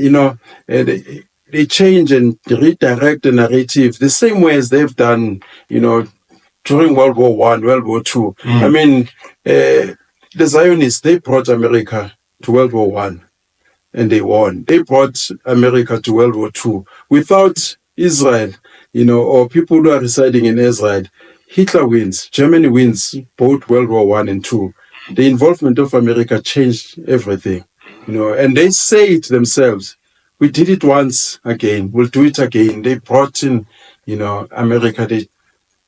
change and redirect the narrative the same way as they've done, during World War I, World War II. I mean, the Zionists, they brought America to World War I. And they won. They brought America to World War II. Without Israel, or people who are residing in Israel, Hitler wins. Germany wins both World War I and II. The involvement of America changed everything, and they say it themselves. We did it once again. We'll do it again. They brought in, America. They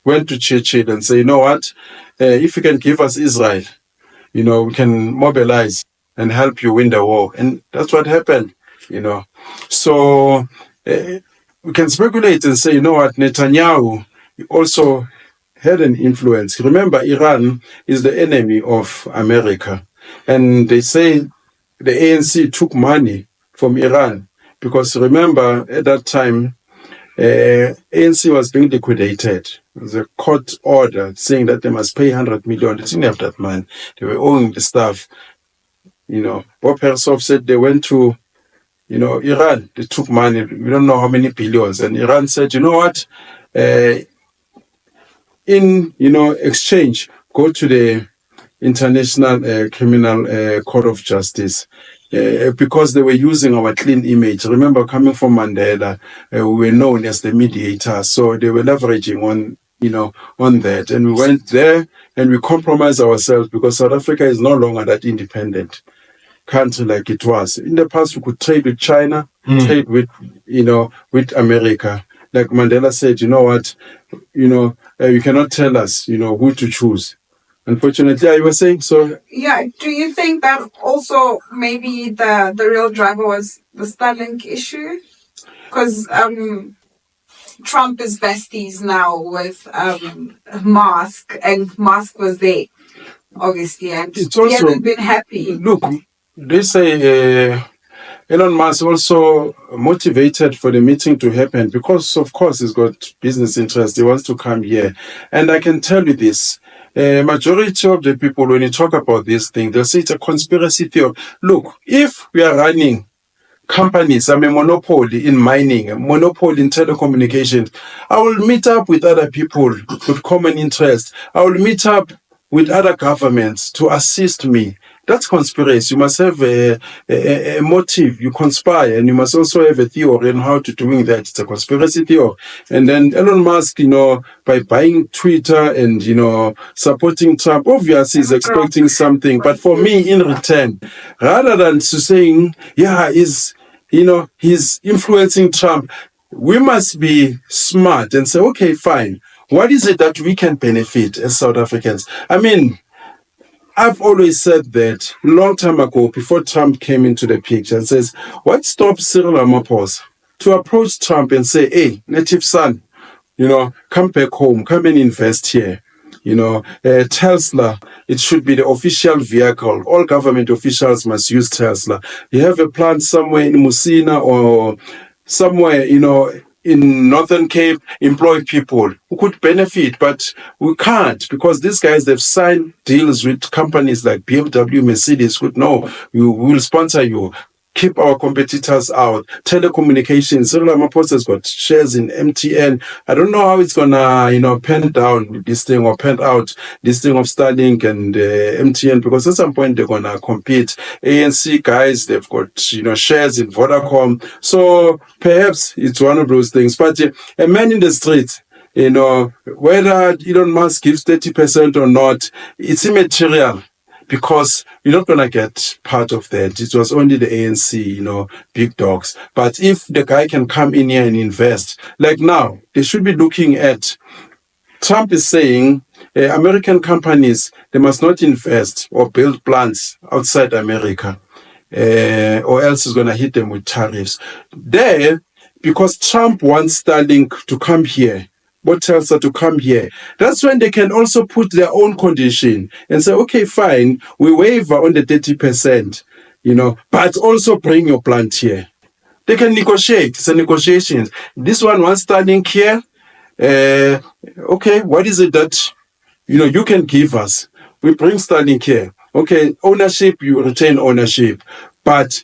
went to Churchill and say, you know what? If you can give us Israel, we can mobilize and help you win the war. And that's what happened, So we can speculate and say, Netanyahu also had an influence. Remember, Iran is the enemy of America. And they say the ANC took money from Iran because remember, at that time, ANC was being liquidated. There was a court order saying that they must pay 100 million. They didn't have that money. They were owing the stuff. Bob Herzog said they went to, Iran. They took money. We don't know how many billions. And Iran said, you know what? In exchange, go to the International Criminal Court of Justice. Because they were using our clean image. Remember, coming from Mandela, we were known as the mediator. So they were leveraging on that. And we went there and we compromised ourselves because South Africa is no longer that independent country like it was. In the past, we could trade with China, trade with, with America. Like Mandela said, you know what, you cannot tell us, who to choose. Unfortunately, I was saying so. Yeah, do you think that also maybe the real driver was the Starlink issue? Because Trump is besties now with Musk, and Musk was there, obviously, and he hasn't been happy. Look, they say Elon Musk also motivated for the meeting to happen because, of course, he's got business interests. He wants to come here. And I can tell you this. Majority of the people, when you talk about this thing, they'll say it's a conspiracy theory. Look, if we are running companies, I'm a monopoly in mining, a monopoly in telecommunications, I will meet up with other people with common interests. I will meet up with other governments to assist me. That's conspiracy. You must have a motive. You conspire, and you must also have a theory on how to doing that. It's a conspiracy theory. And then Elon Musk, by buying Twitter and, supporting Trump, obviously is expecting something. But for me, in return, rather than saying, he's influencing Trump, we must be smart and say, okay, fine. What is it that we can benefit as South Africans? I mean, I've always said that a long time ago, before Trump came into the picture, and says, what stops Cyril Ramaphosa to approach Trump and say, hey, native son, come back home, come and invest here. Tesla, it should be the official vehicle. All government officials must use Tesla. You have a plant somewhere in Musina or somewhere, in Northern Cape, employ people who could benefit, but we can't because these guys, they've signed deals with companies like BMW, Mercedes, who no, we will sponsor you. Keep our competitors out. Telecommunications. Cyril Ramaphosa has got shares in MTN. I don't know how it's gonna, pen down this thing or pen out this thing of Starlink and MTN because at some point they're gonna compete. ANC guys, they've got shares in Vodacom. So perhaps it's one of those things. But a man in the street, whether Elon Musk gives 30% or not, it's immaterial. Because you're not going to get part of that. It was only the ANC, big dogs. But if the guy can come in here and invest, like now, they should be looking at, Trump is saying American companies, they must not invest or build plants outside America, or else it's going to hit them with tariffs. There, because Trump wants Starlink to come here, what tells her to come here? That's when they can also put their own condition and say, okay, fine, we waiver on the 30%, but also bring your plant here. They can negotiate. It's a negotiation. This one wants Starlink here. Okay, what is it that, you can give us? We bring Starlink here. Okay, ownership, you retain ownership. But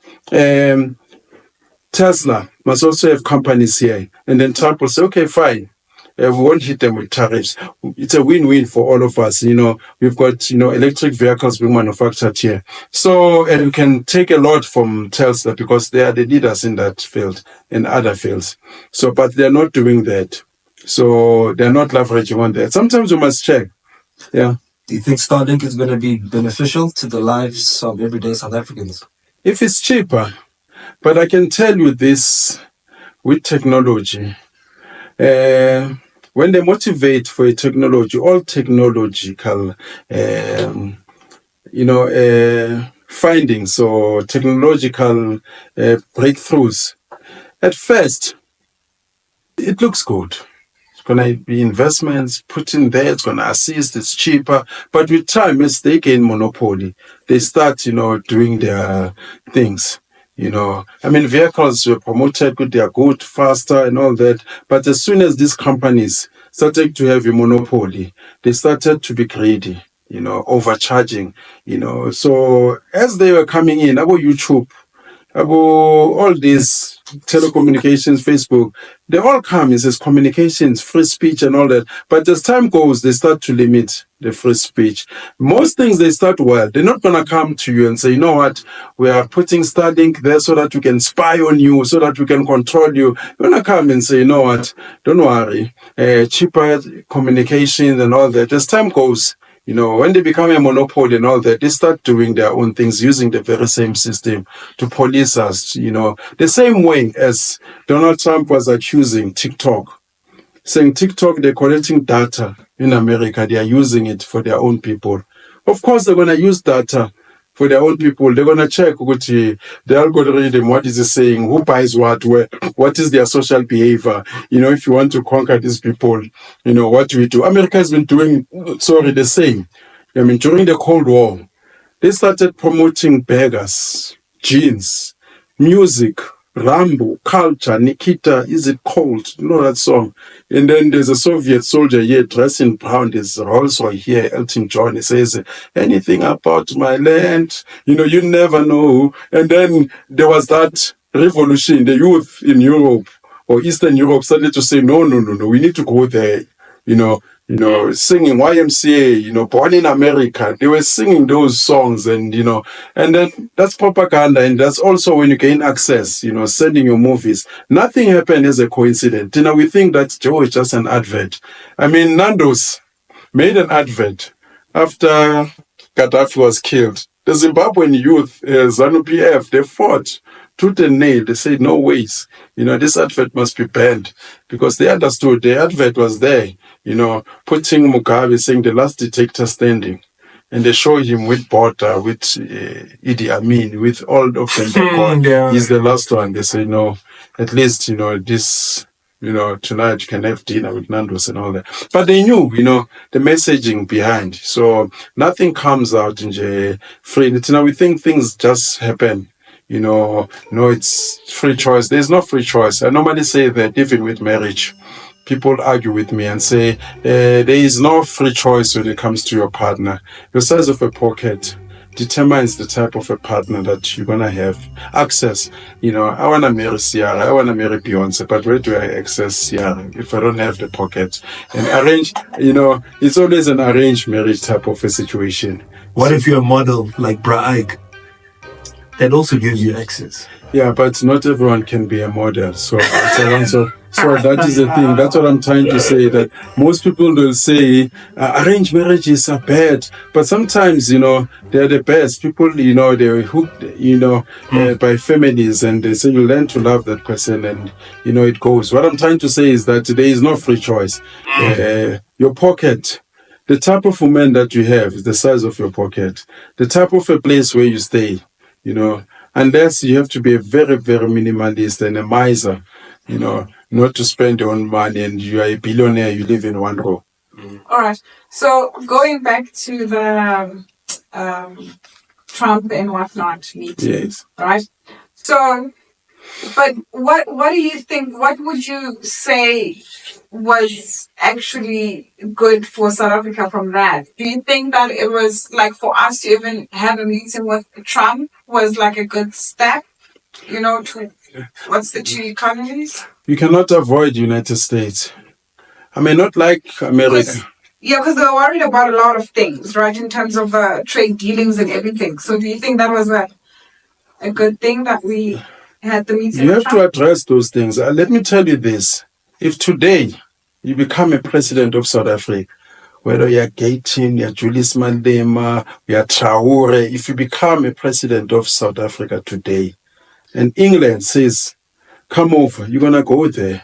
Tesla must also have companies here. And then Trump will say, okay, fine. We won't hit them with tariffs. It's a win-win for all of us. We've got, electric vehicles being manufactured here. So, and we can take a lot from Tesla because they are the leaders in that field and other fields. So, but they're not doing that. So they're not leveraging on that. Sometimes we must check. Yeah. Do you think Starlink is going to be beneficial to the lives of everyday South Africans? If it's cheaper. But I can tell you this with technology. When they motivate for a technology, all technological, findings or technological breakthroughs, at first, it looks good. It's going to be investments put in there. It's going to assist. It's cheaper. But with time, as they gain monopoly, they start, doing their things. Vehicles were promoted good, they are good, faster and all that. But as soon as these companies started to have a monopoly, they started to be greedy, overcharging, So as they were coming in, about YouTube, about all these telecommunications, Facebook, they all come, it says communications, free speech and all that. But as time goes, they start to limit the free speech. Most things, they start well. They're not going to come to you and say, you know what, we are putting Starlink there so that we can spy on you, so that we can control you. They're going to come and say, you know what, don't worry, cheaper communications and all that. As time goes, when they become a monopoly and all that, they start doing their own things using the very same system to police us, the same way as Donald Trump was accusing TikTok, saying TikTok, they're collecting data in America. They are using it for their own people. Of course, they're going to use data for their own people. They're going to check the algorithm, what is it saying, who buys what, where, what is their social behavior. If you want to conquer these people, what do we do? America has been doing, the same. During the Cold War, they started promoting burgers, jeans, music, Rambo, culture, Nikita, Is It Cold? You know that song? And then there's a Soviet soldier here dressed in brown. There's also here, Elton John. He says, anything about my land, you never know. And then there was that revolution. The youth in Europe or Eastern Europe started to say, no, we need to go there, singing YMCA, Born in America. They were singing those songs and then that's propaganda. And that's also when you gain access, sending your movies. Nothing happened as a coincidence. We think that Joe is just an advert. Nando's made an advert after Gaddafi was killed. The Zimbabwean youth, ZANU-PF, they fought tooth and nail. They said, no ways. This advert must be banned because they understood the advert was there, putting Mugabe saying the last dictator standing. And they show him with Botha, with Idi Amin, with all of them. Yeah. He's the last one. They say, no, at least, this tonight you can have dinner with Nando's and all that. But they knew, the messaging behind. So nothing comes out in free. We think things just happen. No, it's free choice. There's no free choice. I normally say that even with marriage, people argue with me and say there is no free choice when it comes to your partner. The size of a pocket determines the type of a partner that you're gonna have. Access, I wanna marry Ciara, I wanna marry Beyonce, but where do I access Ciara if I don't have the pocket? And arrange, it's always an arranged marriage type of a situation. What if you're a model like Ike? That also gives you access. Yeah, but not everyone can be a model. So that is the thing. That's what I'm trying to say. That most people will say arranged marriages are bad, but sometimes they're the best. People they're hooked by families, and they say you learn to love that person, and it goes. What I'm trying to say is that there is no free choice. Your pocket. The type of woman that you have is the size of your pocket. The type of a place where you stay. Unless you have to be a very, very minimalist and a miser, not to spend your own money, and you are a billionaire, you live in one row. All right. So going back to the Trump and whatnot meeting, Yes. right? So, but what do you think? What would you say was actually good for South Africa from that? Do you think that it was like for us to even have a meeting with Trump was like a good step, to what's the two economies? You cannot avoid United States. I mean, not like America. Yeah, because they were worried about a lot of things, right, in terms of trade dealings and everything. So do you think that was a good thing that we had the meeting? You have to address those things. Let me tell you this. If today you become a president of South Africa, whether you're Gayton, you're Julius Malema, you're Traore, if you become a president of South Africa today, and England says, come over, you're going to go there.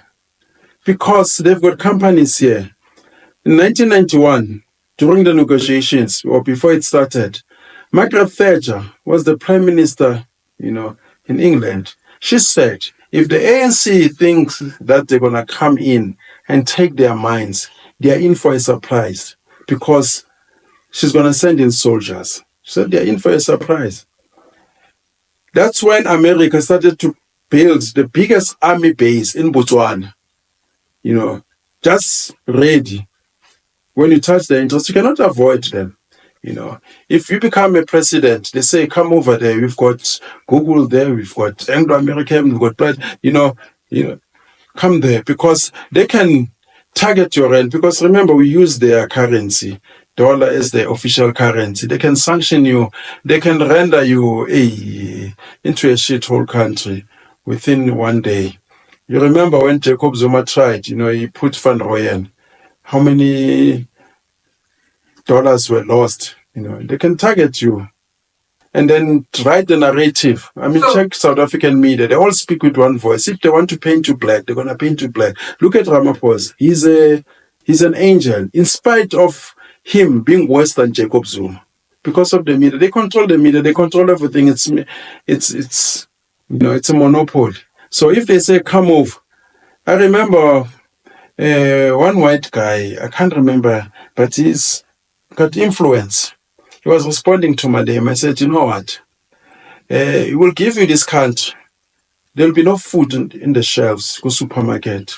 Because they've got companies here. In 1991, during the negotiations, or before it started, Margaret Thatcher was the prime minister, in England. She said, if the ANC thinks that they're going to come in and take their minds, they are in for a surprise, because she's going to send in soldiers. She said they're in for a surprise. That's when America started to build the biggest army base in Botswana. Just ready. When you touch the interest, you cannot avoid them. If you become a president, they say, come over there. We've got Google there. We've got Anglo-American. We've got, come there, because they can target your rent. Because remember, we use their currency, dollar as the official currency. They can sanction you. They can render you into a shithole country within one day. You remember when Jacob Zuma tried, he put Van Rooyen. How many dollars were lost? They can target you and then write the narrative. I mean, check South African media. They all speak with one voice. If they want to paint you black, they're going to paint you black. Look at Ramaphosa. He's an angel, in spite of him being worse than Jacob Zuma. Because of the media. They control the media. They control everything. It's a monopoly. So if they say, come over, I remember one white guy, I can't remember, but he's got influence. He was responding to my name. I said, you know what? We will give you this country. There'll be no food in the shelves, go supermarket.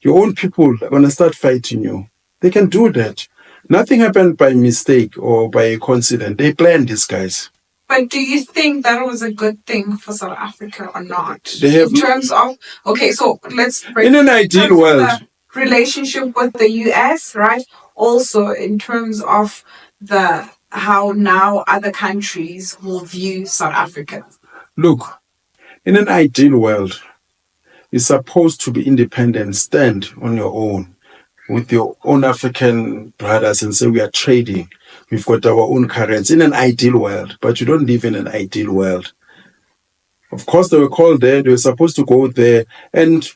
Your own people are going to start fighting you. They can do that. Nothing happened by mistake or by a coincidence. They planned these guys. But do you think that was a good thing for South Africa or not? They have, in terms of, so let's break in an ideal world, the relationship with the US, right? Also in terms of how now other countries will view South Africa. Look, in an ideal world, you're supposed to be independent, stand on your own with your own African brothers and say we are trading. We've got our own currency in an ideal world, but you don't live in an ideal world. Of course, they were called there. They were supposed to go there and,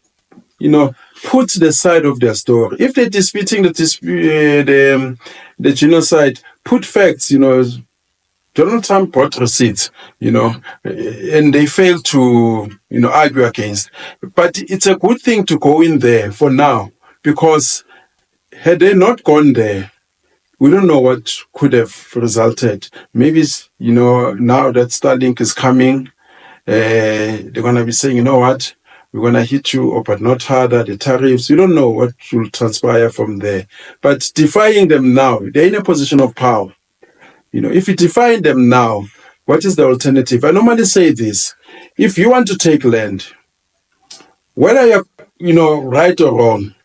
put the side of their story. If they're disputing the genocide, put facts, to Donald Trump bought receipts, and they failed to, argue against. But it's a good thing to go in there for now, because had they not gone there, we don't know what could have resulted. Maybe, now that Starlink is coming, they're going to be saying, you know what, we're going to hit you, but not harder, the tariffs. You don't know what will transpire from there. But defying them now, they're in a position of power. If you defy them now, what is the alternative? I normally say this: if you want to take land, whether you're, right or wrong,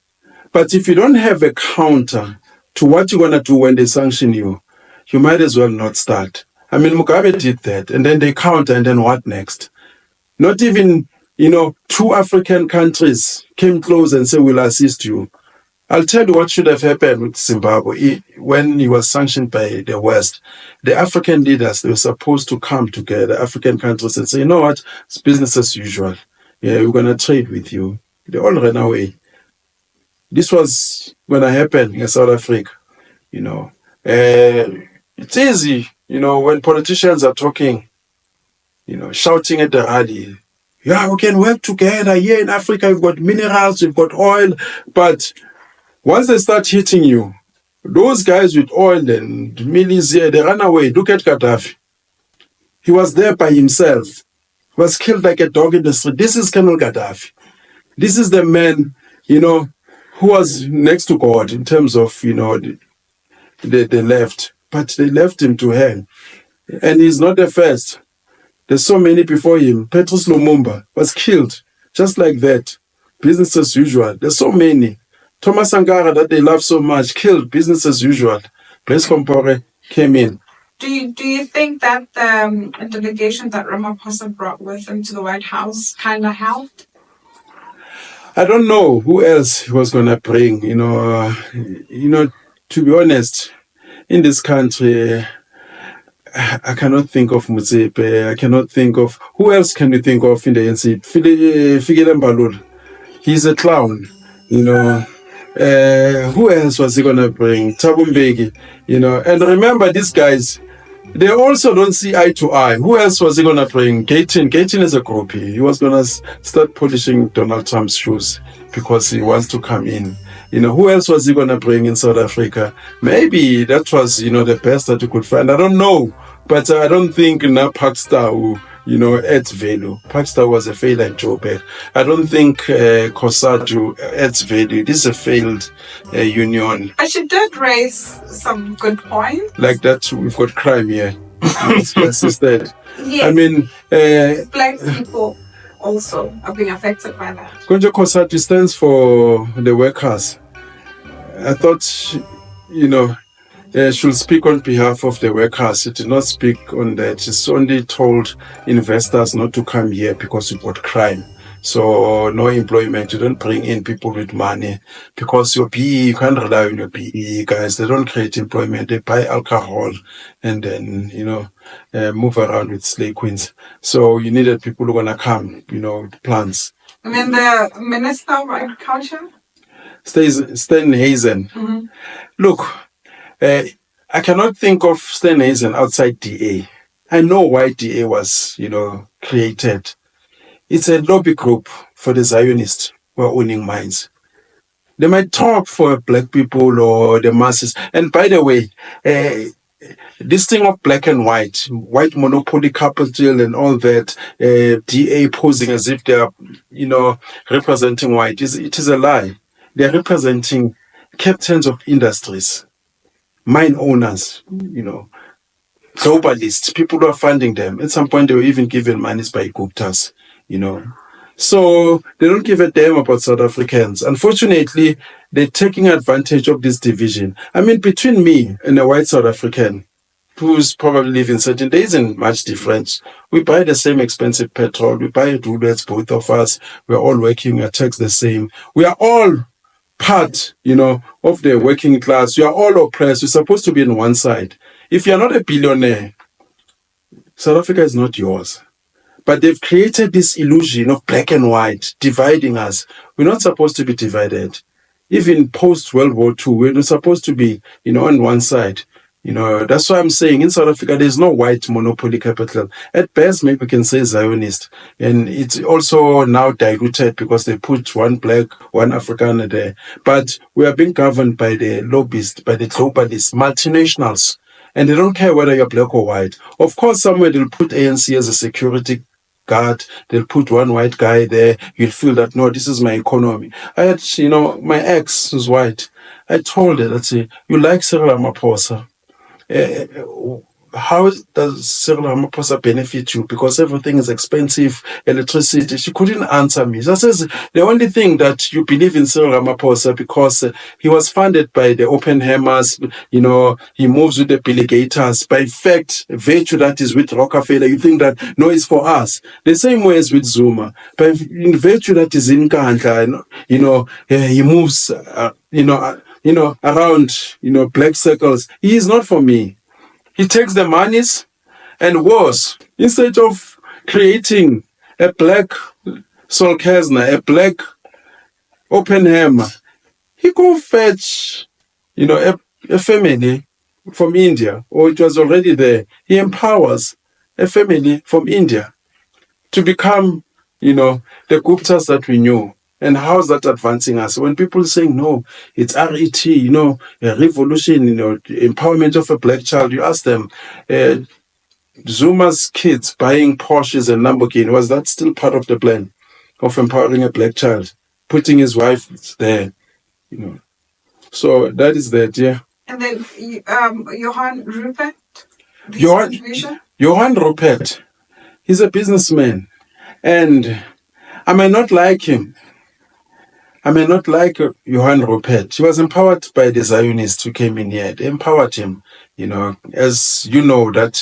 but if you don't have a counter to what you're going to do when they sanction you, you might as well not start. I mean, Mugabe did that, and then they counter, and then what next? Not even, two African countries came close and said, we'll assist you. I'll tell you what should have happened with Zimbabwe when he was sanctioned by the West. The African leaders, they were supposed to come together, African countries, and say, you know what, it's business as usual. Yeah, we're going to trade with you. They all ran away. This was going to happen in South Africa. It's easy, when politicians are talking, shouting at the rally. Yeah, we can work together. Here in Africa, we've got minerals, we've got oil, but once they start hitting you, those guys with oil and millies here, they run away. Look at Gaddafi. He was there by himself. He was killed like a dog in the street. This is Colonel Gaddafi. This is the man, who was next to God in terms of, the left. But they left him to hell. And he's not the first. There's so many before him. Petrus Lumumba was killed just like that. Business as usual. There's so many. Thomas Sankara, that they love so much, killed. Business as usual. Blaise Compaoré came in. Do you think that the delegation that Ramaphosa brought with him to the White House kind of helped? I don't know who else he was going to bring. To be honest, in this country, I cannot think of Motsepe. I cannot think of... Who else can you think of in the ANC? Fikile Mbalula. He's a clown, who else was he going to bring? Thabo Mbeki, And remember, these guys, they also don't see eye to eye. Who else was he going to bring? Gayton is a groupie. He was going to start polishing Donald Trump's shoes because he wants to come in. Who else was he going to bring in South Africa? Maybe that was, the best that you could find. I don't know. But I don't think Pakstar adds value. Pakstar was a failure in Joburg. I don't think COSATU adds value. This is a failed union. But she did raise some good points. Like that, we've got crime here. Assisted. Yes. I mean... Black people also are being affected by that. Konja COSATU stands for the workers. I thought, should speak on behalf of the workers. It did not speak on that. It's only told investors not to come here because we've got crime. So no employment. You don't bring in people with money because your PE, you can't rely on your PE guys. They don't create employment. They buy alcohol and then, move around with slave queens. So you needed people who are going to come, plants. I mean, the Minister of Agriculture? Steenhuisen. Mm-hmm. Look, I cannot think of Steenhuisen outside DA. I know why DA was, created. It's a lobby group for the Zionists who are owning mines. They might talk for black people or the masses. And by the way, this thing of black and white monopoly capital and all that, DA posing as if they are, representing white, it is a lie. They are representing captains of industries, mine owners, globalists, people who are funding them. At some point, they were even given monies by Guptas, So they don't give a damn about South Africans. Unfortunately, they're taking advantage of this division. I mean, between me and a white South African who's probably living certain, there isn't much difference. We buy the same expensive petrol. We buy roulets, both of us. We're all working, our tax the same. We are all part, of the working class. You are all oppressed. You're supposed to be on one side. If you're not a billionaire, South Africa is not yours. But they've created this illusion of black and white, dividing us. We're not supposed to be divided. Even post-World War II, we're not supposed to be, on one side. That's why I'm saying in South Africa, there's no white monopoly capital. At best, maybe we can say Zionist. And it's also now diluted because they put one black, one Afrikaner there. But we are being governed by the lobbyists, by the globalists, multinationals. And they don't care whether you're black or white. Of course, somewhere they'll put ANC as a security guard. They'll put one white guy there. You'll feel that, no, this is my economy. I had, my ex who's white. I told her, let's say, you like Cyril Ramaphosa. How does Cyril Ramaphosa benefit you? Because everything is expensive, electricity. She couldn't answer me. She says the only thing that you believe in Cyril Ramaphosa because he was funded by the Oppenheimers, he moves with the Bill Gators. By fact, virtue that is with Rockefeller, you think that, no, it's for us. The same way as with Zuma. By in virtue that is in Nkandla, he moves, around, black circles. He is not for me. He takes the monies and wars. Instead of creating a black Sol Kessner, a black Oppenheimer, he go fetch, a family from India, or it was already there. He empowers a family from India to become, the Guptas that we knew. And how's that advancing us? When people saying, no, it's RET, a revolution, empowerment of a black child, you ask them, Zuma's kids buying Porsches and Lamborghini, was that still part of the plan of empowering a black child? Putting his wife there, So that is that, yeah. And then Johann Rupert, Johann Rupert, he's a businessman. And I may not like him. I may not like Johann Rupert. He was empowered by the Zionists who came in here. They empowered him, as you know, that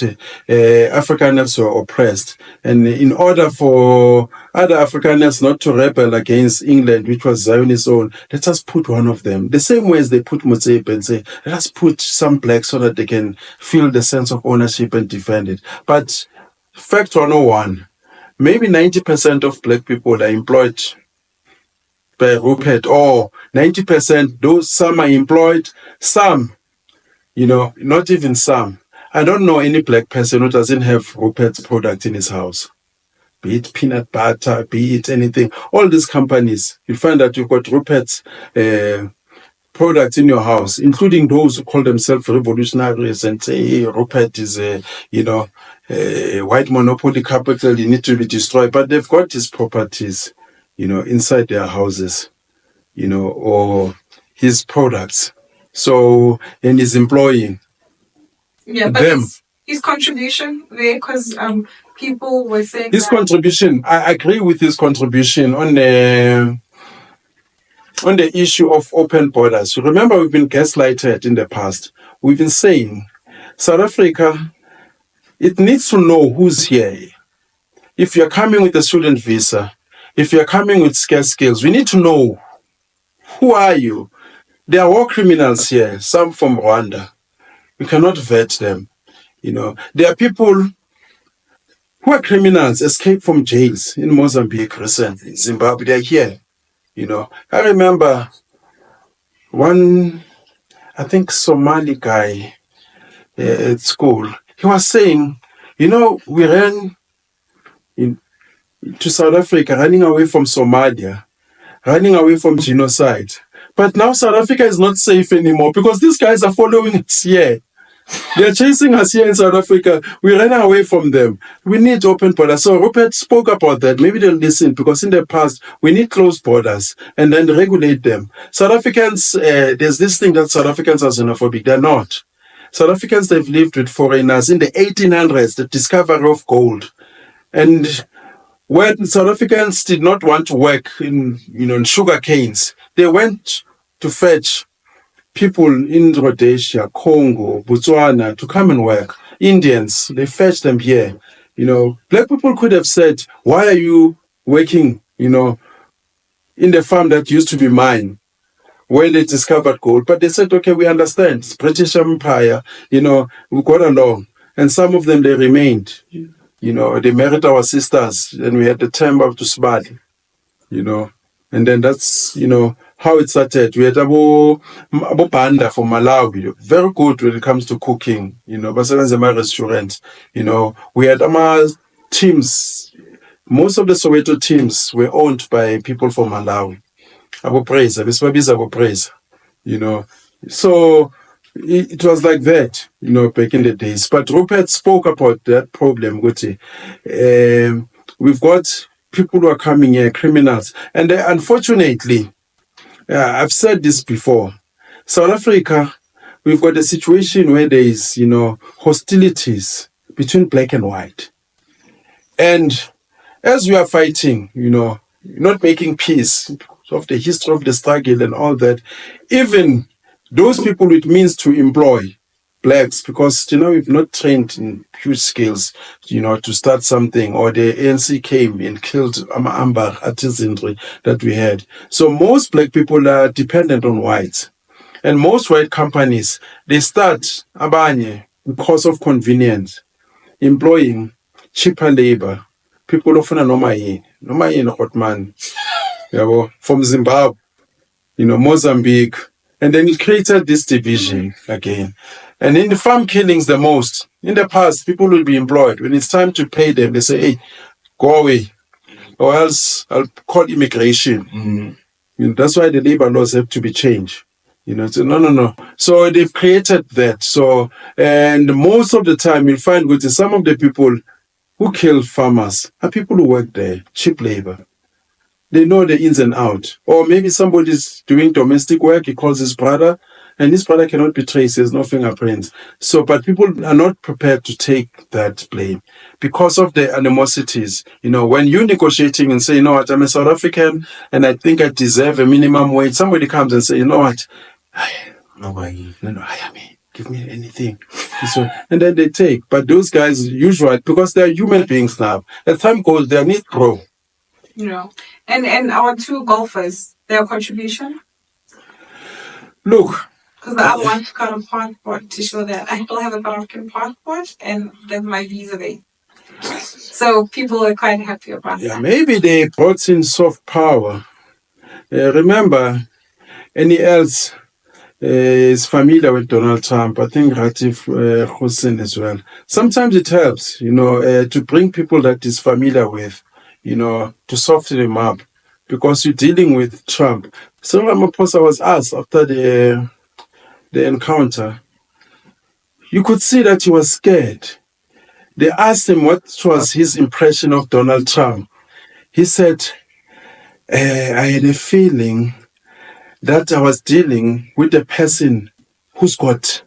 Afrikaners were oppressed. And in order for other Afrikaners not to rebel against England, which was Zionist owned, let us put one of them. The same way as they put Motsepe and say, let us put some blacks so that they can feel the sense of ownership and defend it. But fact 101, maybe 90% of black people are employed by Rupert, or 90%, those some are employed, some, not even some. I don't know any black person who doesn't have Rupert's product in his house. Be it peanut butter, be it anything. All these companies, you find that you've got Rupert's products in your house, including those who call themselves revolutionaries and say, hey, Rupert is a white monopoly capital, you need to be destroyed. But they've got his properties, inside their houses, or his products. So, and he's employing them. His contribution there, because people were saying his contribution, I agree with his contribution on the issue of open borders. You remember, we've been gaslighted in the past. We've been saying South Africa, it needs to know who's here. If you're coming with a student visa, if you're coming with scarce skills, we need to know, who are you? There are war criminals here, some from Rwanda. We cannot vet them. There are people who are criminals, escaped from jails in Mozambique recently, Zimbabwe, they're here. I remember one, I think, Somali guy at school. He was saying, we ran to South Africa, running away from Somalia, running away from genocide. But now South Africa is not safe anymore because these guys are following us here. They're chasing us here in South Africa. We ran away from them. We need open borders. So Rupert spoke about that. Maybe they'll listen, because in the past, we need closed borders and then regulate them. South Africans, there's this thing that South Africans are xenophobic. They're not. South Africans, they've lived with foreigners in the 1800s, the discovery of gold. And when South Africans did not want to work in sugar canes, they went to fetch people in Rhodesia, Congo, Botswana to come and work. Indians, they fetched them here. Black people could have said, why are you working, in the farm that used to be mine, where they discovered gold? But they said, okay, we understand. It's British Empire, we got along. And some of them, they remained. They married our sisters, and we had the time up to Sibali, and then that's, how it started. We had Abo Banda from Malawi, very good when it comes to cooking, basebenza ema-restaurant. We had teams, most of the Soweto teams were owned by people from Malawi. Abo Preza, besibabiza Abo Preza, So it was like that, back in the days. But Rupert spoke about that problem, Guti. We've got people who are coming here, criminals. And unfortunately, I've said this before, South Africa, we've got a situation where there is, hostilities between black and white. And as we are fighting, not making peace of the history of the struggle and all that, even those people it means to employ blacks, because we've not trained in huge skills, to start something, or the ANC came and killed Amber artisanry that we had. So most black people are dependent on whites, and most white companies, they start abanye because of convenience, employing cheaper labor, people often are noma yini hot man, from Zimbabwe, Mozambique. And then it created this division again. And in the farm killings, the most, in the past, people will be employed. When it's time to pay them, they say, hey, go away, or else I'll call immigration. That's why the labor laws have to be changed. So no. So they've created that. So, and most of the time, you'll find that some of the people who kill farmers are people who work there, cheap labor. They know the ins and outs. Or maybe somebody's doing domestic work, he calls his brother, and his brother cannot be traced, there's no fingerprints. So, but people are not prepared to take that blame because of the animosities. When you're negotiating and say, you know what, I'm a South African and I think I deserve a minimum wage, somebody comes and say, you know what, give me anything. So, and then they take. But those guys, usually, because they're human beings now, as time goes, their needs grow. And our two golfers, their contribution? Look. Because I want to got a passport to show that I still have a South African passport and there's my visa there. So people are quite happy about that. Yeah, maybe they brought in soft power. Remember, any else is familiar with Donald Trump. I think Ratif Hussein as well. Sometimes it helps, to bring people that is familiar with, to soften them up, because you're dealing with Trump. So Ramaphosa was asked after the encounter, you could see that he was scared. They asked him what was his impression of Donald Trump. He said, I had a feeling that I was dealing with a person who's got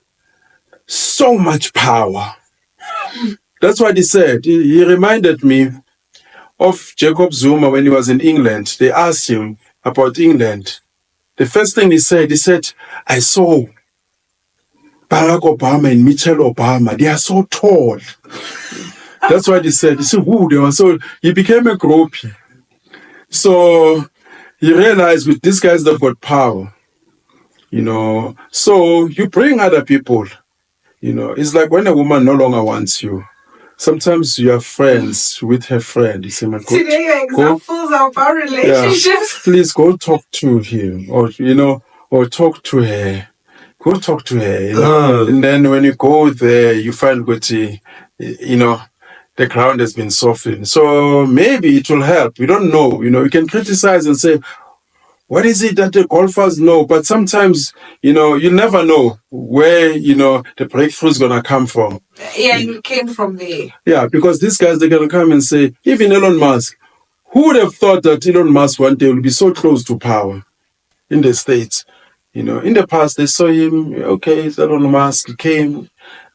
so much power. That's what he said. He reminded me of Jacob Zuma when he was in England. They asked him about England. The first thing he said, I saw Barack Obama and Michelle Obama. They are so tall. That's what he said. He said, they were so... He became a groupie. So he realized with these guys, they've got power. So you bring other people. It's like when a woman no longer wants you. Sometimes you are friends with her friend. You say, today your examples of our relationships. Yeah, please go talk to him, or talk to her. Go talk to her. And then when you go there, you find Gucci, the ground has been softened. So maybe it will help. We don't know. You can criticize and say, what is it that the golfers know? But sometimes, you never know where, the breakthrough is going to come from. Yeah, it came from there. Yeah, because these guys, they're going to come and say, even Elon Musk, who would have thought that Elon Musk one day will be so close to power in the States? In the past, they saw him, okay, Elon Musk, he came,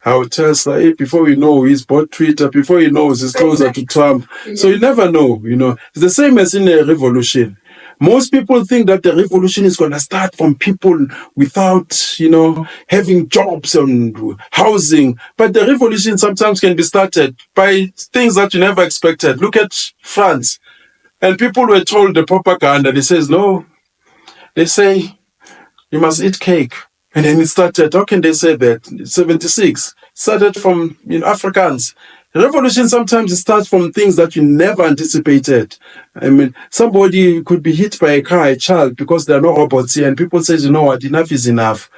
our Tesla, before we know, he's bought Twitter, before he knows, he's closer to Trump. Yeah. So you never know, It's the same as in a revolution. Most people think that the revolution is going to start from people without, having jobs and housing. But the revolution sometimes can be started by things that you never expected. Look at France. And people were told the propaganda. They says, no. They say, you must eat cake. And then it started. How can they say that? 76. Started from Africans. revolution sometimes starts from things that you never anticipated. I mean, somebody could be hit by a car, a child, because there are no robots here, and people say, you know what, enough is enough.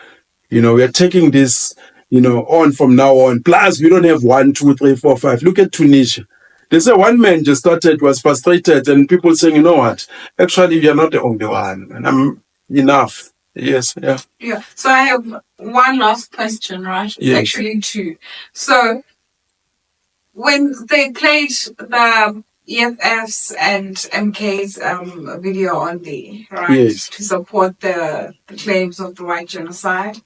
You know, we are taking this, you know, on from now on. Plus, we don't have 1, 2, 3, 4, 5. Look at Tunisia. They say one man just started, was frustrated, and people saying, you know what, actually, we are not the only one. And I'm enough. Yes, yeah. Yeah. So I have one last question, right? It's Yes. actually two. So when they played the EFF's and MK's video on the right Yes. to support the claims of the white genocide,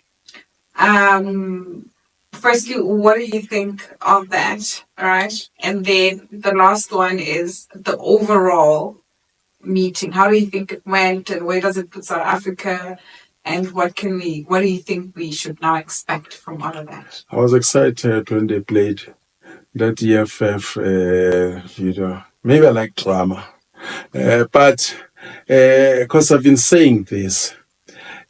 firstly, what do you think of that? Right, and then the last one is the overall meeting. How do you think it went, and where does it put South Africa? And what do you think we should now expect from all of that? I was excited when they played that EFF video. Maybe I like drama. But because I've been saying this,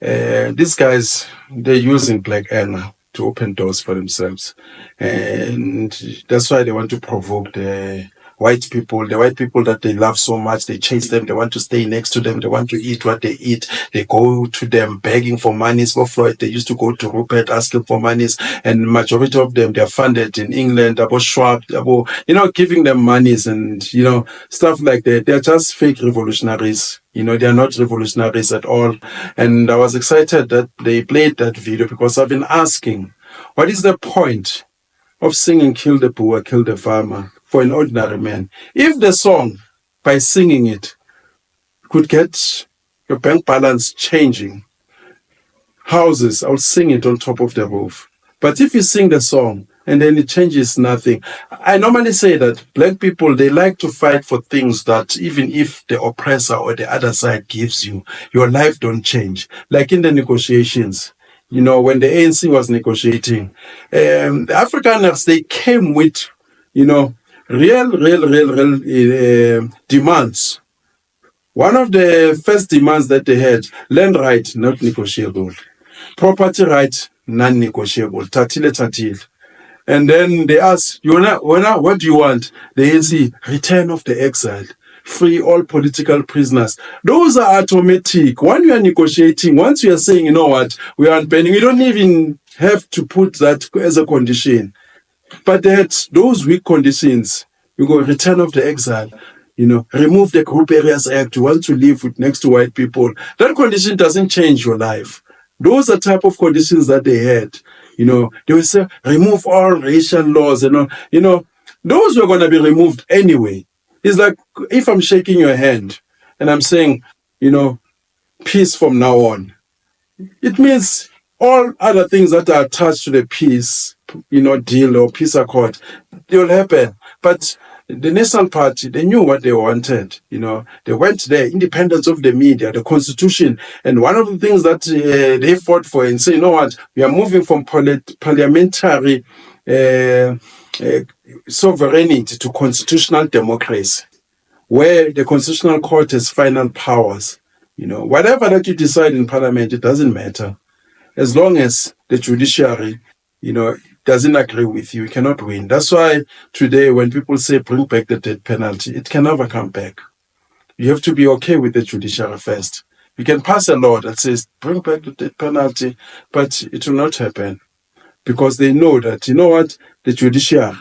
these guys, they're using black anger to open doors for themselves. And that's why they want to provoke the white people that they love so much. They chase them. They want to stay next to them. They want to eat what they eat. They go to them begging for monies. For Floyd, they used to go to Rupert asking for monies. And majority of them, they're funded in England, about Schwab, about, giving them monies and, stuff like that. They're just fake revolutionaries. They are not revolutionaries at all. And I was excited that they played that video because I've been asking, what is the point of singing Kill the Poor, Kill the Farmer for an ordinary man? If the song, by singing it, could get your bank balance changing, houses, I'll sing it on top of the roof. But if you sing the song and then it changes nothing, I normally say that black people, they like to fight for things that even if the oppressor or the other side gives you, your life don't change. Like in the negotiations, when the ANC was negotiating, the Afrikaners, they came with, real demands. One of the first demands that they had, land right, not negotiable. Property right, non-negotiable. Tatile. And then they asked, what do you want? The ANC, return of the exiled. Free all political prisoners. Those are automatic. When you are negotiating, once you are saying, we are unbending, you don't even have to put that as a condition. But they had those weak conditions. You go return of the exile, remove the Group Areas Act. You want to live with next to white people. That condition doesn't change your life. Those are type of conditions that they had. They would say, remove all racial laws. Those were going to be removed anyway. It's like if I'm shaking your hand and I'm saying, peace from now on. It means all other things that are attached to the peace, deal or peace accord, they will happen. But the National Party, they knew what they wanted. They went there, independence of the media, the constitution. And one of the things that they fought for and say, we are moving from parliamentary sovereignty to constitutional democracy, where the constitutional court has final powers. Whatever that you decide in parliament, it doesn't matter. As long as the judiciary, doesn't agree with you, you cannot win. That's why today when people say bring back the death penalty, it can never come back. You have to be okay with the judiciary first. You can pass a law that says bring back the death penalty, but it will not happen because they know that, the judiciary,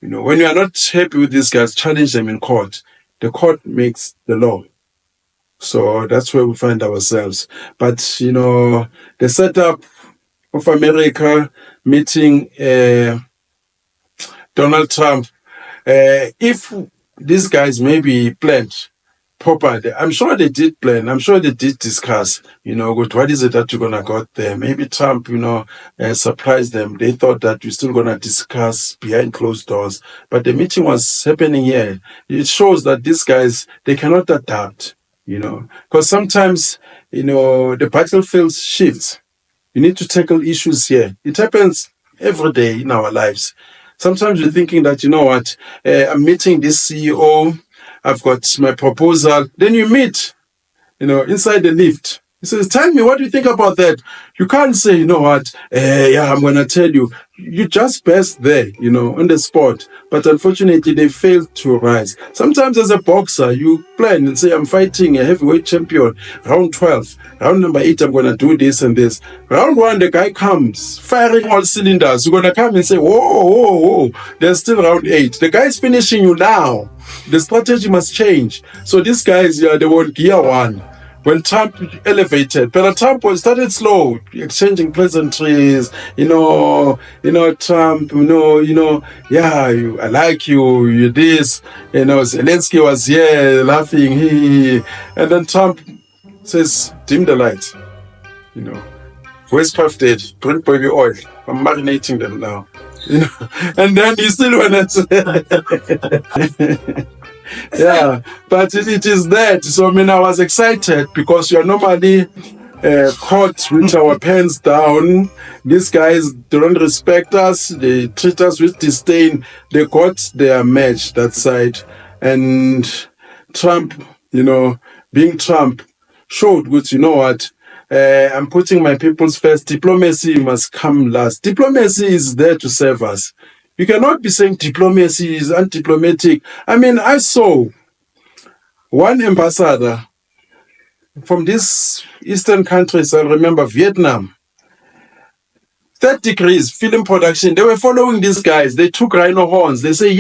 when you are not happy with these guys, challenge them in court. The court makes the law. So that's where we find ourselves. But, the setup of America meeting Donald Trump, if these guys maybe planned properly, I'm sure they did plan. I'm sure they did discuss, what is it that you're going to got there? Maybe Trump, surprised them. They thought that we're still going to discuss behind closed doors. But the meeting was happening here. It shows that these guys, they cannot adapt, because sometimes, the battlefield shifts. You need to tackle issues here. It happens every day in our lives. Sometimes you're thinking that, I'm meeting this CEO, I've got my proposal. Then you meet, inside the lift. He says, tell me, what do you think about that? You can't say, you know what, I'm going to tell you. You just best there, on the spot. But unfortunately, they failed to rise. Sometimes as a boxer, you plan and say, I'm fighting a heavyweight champion, round 12. Round number 8, I'm going to do this and this. Round 1, the guy comes, firing all cylinders. You're going to come and say, whoa, there's still round 8. The guy's finishing you now. The strategy must change. So these guys, they were gear 1. When Trump elevated, but Trump started slow, exchanging pleasantries, Trump, I like you, you this, Zelensky was here laughing, and then Trump says, dim the light, where's Puff Daddy? Bring baby oil, I'm marinating them now, and then he still went yeah, but it is that. So I was excited because you are normally caught with our pants down. These guys don't respect us. They treat us with disdain. They got their match that side. And Trump, being Trump, showed what, I'm putting my people's first. Diplomacy must come last. Diplomacy is there to serve us. You cannot be saying diplomacy is undiplomatic. I saw one ambassador from these eastern countries, I remember Vietnam, 3rd degrees, film production, they were following these guys. They took rhino horns. They say,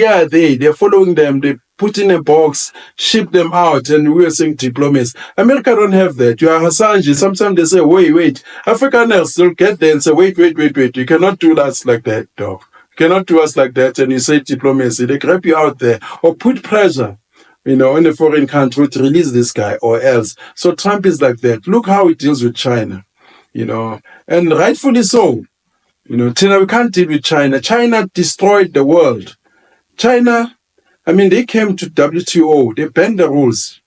they're following them. They put in a box, ship them out, and we were saying diplomacy. America don't have that. You are Assange. Sometimes they say, wait. Afrikaners will get there and say, wait. You cannot do us like that, dog. Cannot do us like that, and you say diplomacy. They grab you out there or put pressure, on a foreign country to release this guy or else. So Trump is like that. Look how he deals with China, and rightfully so. China, we can't deal with China. China destroyed the world. China, they came to WTO. They banned the rules.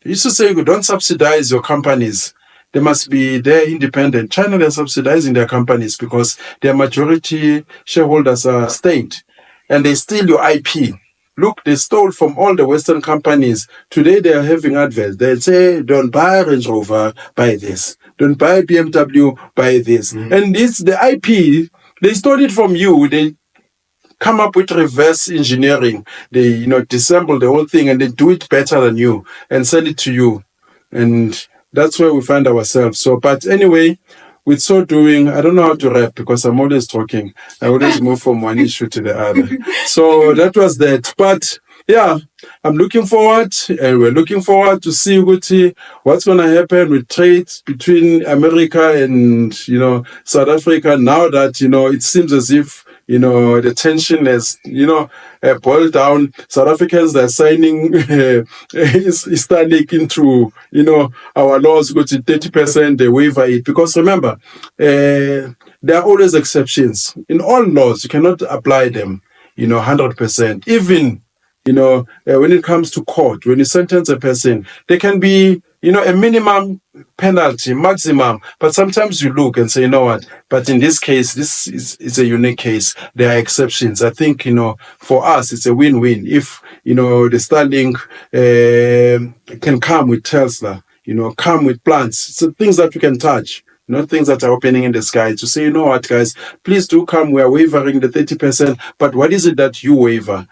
They used to say, don't subsidize your companies. They must be there independent. China, they're subsidizing their companies because their majority shareholders are state. And they steal your IP. Look, they stole from all the Western companies. Today, they are having adverts. They say, don't buy Range Rover, buy this. Don't buy BMW, buy this. And it's the IP. They stole it from you. They come up with reverse engineering. They, disassemble the whole thing and they do it better than you and sell it to you. And that's where we find ourselves. So, but anyway, with so doing, I don't know how to rap because I'm always talking. I always move from one issue to the other. So that was that. But yeah, I'm looking forward, and we're looking forward to see what's going to happen with trade between America and, South Africa now that, it seems as if, the tension has, boiled down. South Africans are signing Starlink into, our laws, go to 30%, they waiver it. Because remember, there are always exceptions. In all laws, you cannot apply them, 100%. Even, when it comes to court, when you sentence a person, there can be, a minimum penalty, maximum. But sometimes you look and say, you know what? But in this case, this is a unique case. There are exceptions. I think, for us, it's a win-win. If, the Starlink can come with Tesla, come with plants. So things that we can touch. Things that are opening in the sky to say, you know what, guys, please do come. We are wavering the 30%. But what is it that you waiver?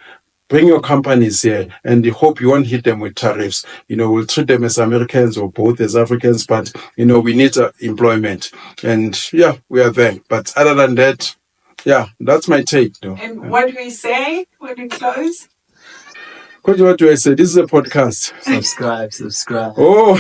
Bring your companies here and hope you won't hit them with tariffs. We'll treat them as Americans or both as Africans, but, we need employment. And yeah, we are there. But other than that, yeah, that's my take. Though. And what do we say when we close? What do I say? This is a podcast. Subscribe. Oh,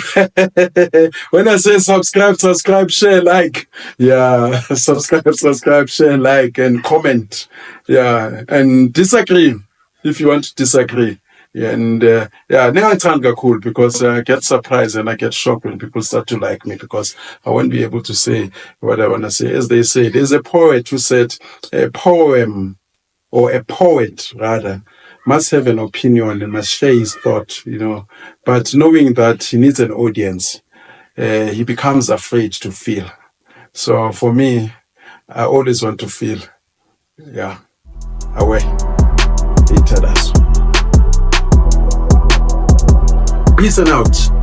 when I say subscribe, share, like. Yeah, subscribe, share, like, and comment. Yeah, and disagree. If you want to disagree. Yeah, and now I can't go cool because I get surprised and I get shocked when people start to like me because I won't be able to say what I want to say. As they say, there's a poet who said a poem, or a poet rather, must have an opinion and must share his thought, but knowing that he needs an audience, he becomes afraid to feel. So for me, I always want to feel, away. Peace and out.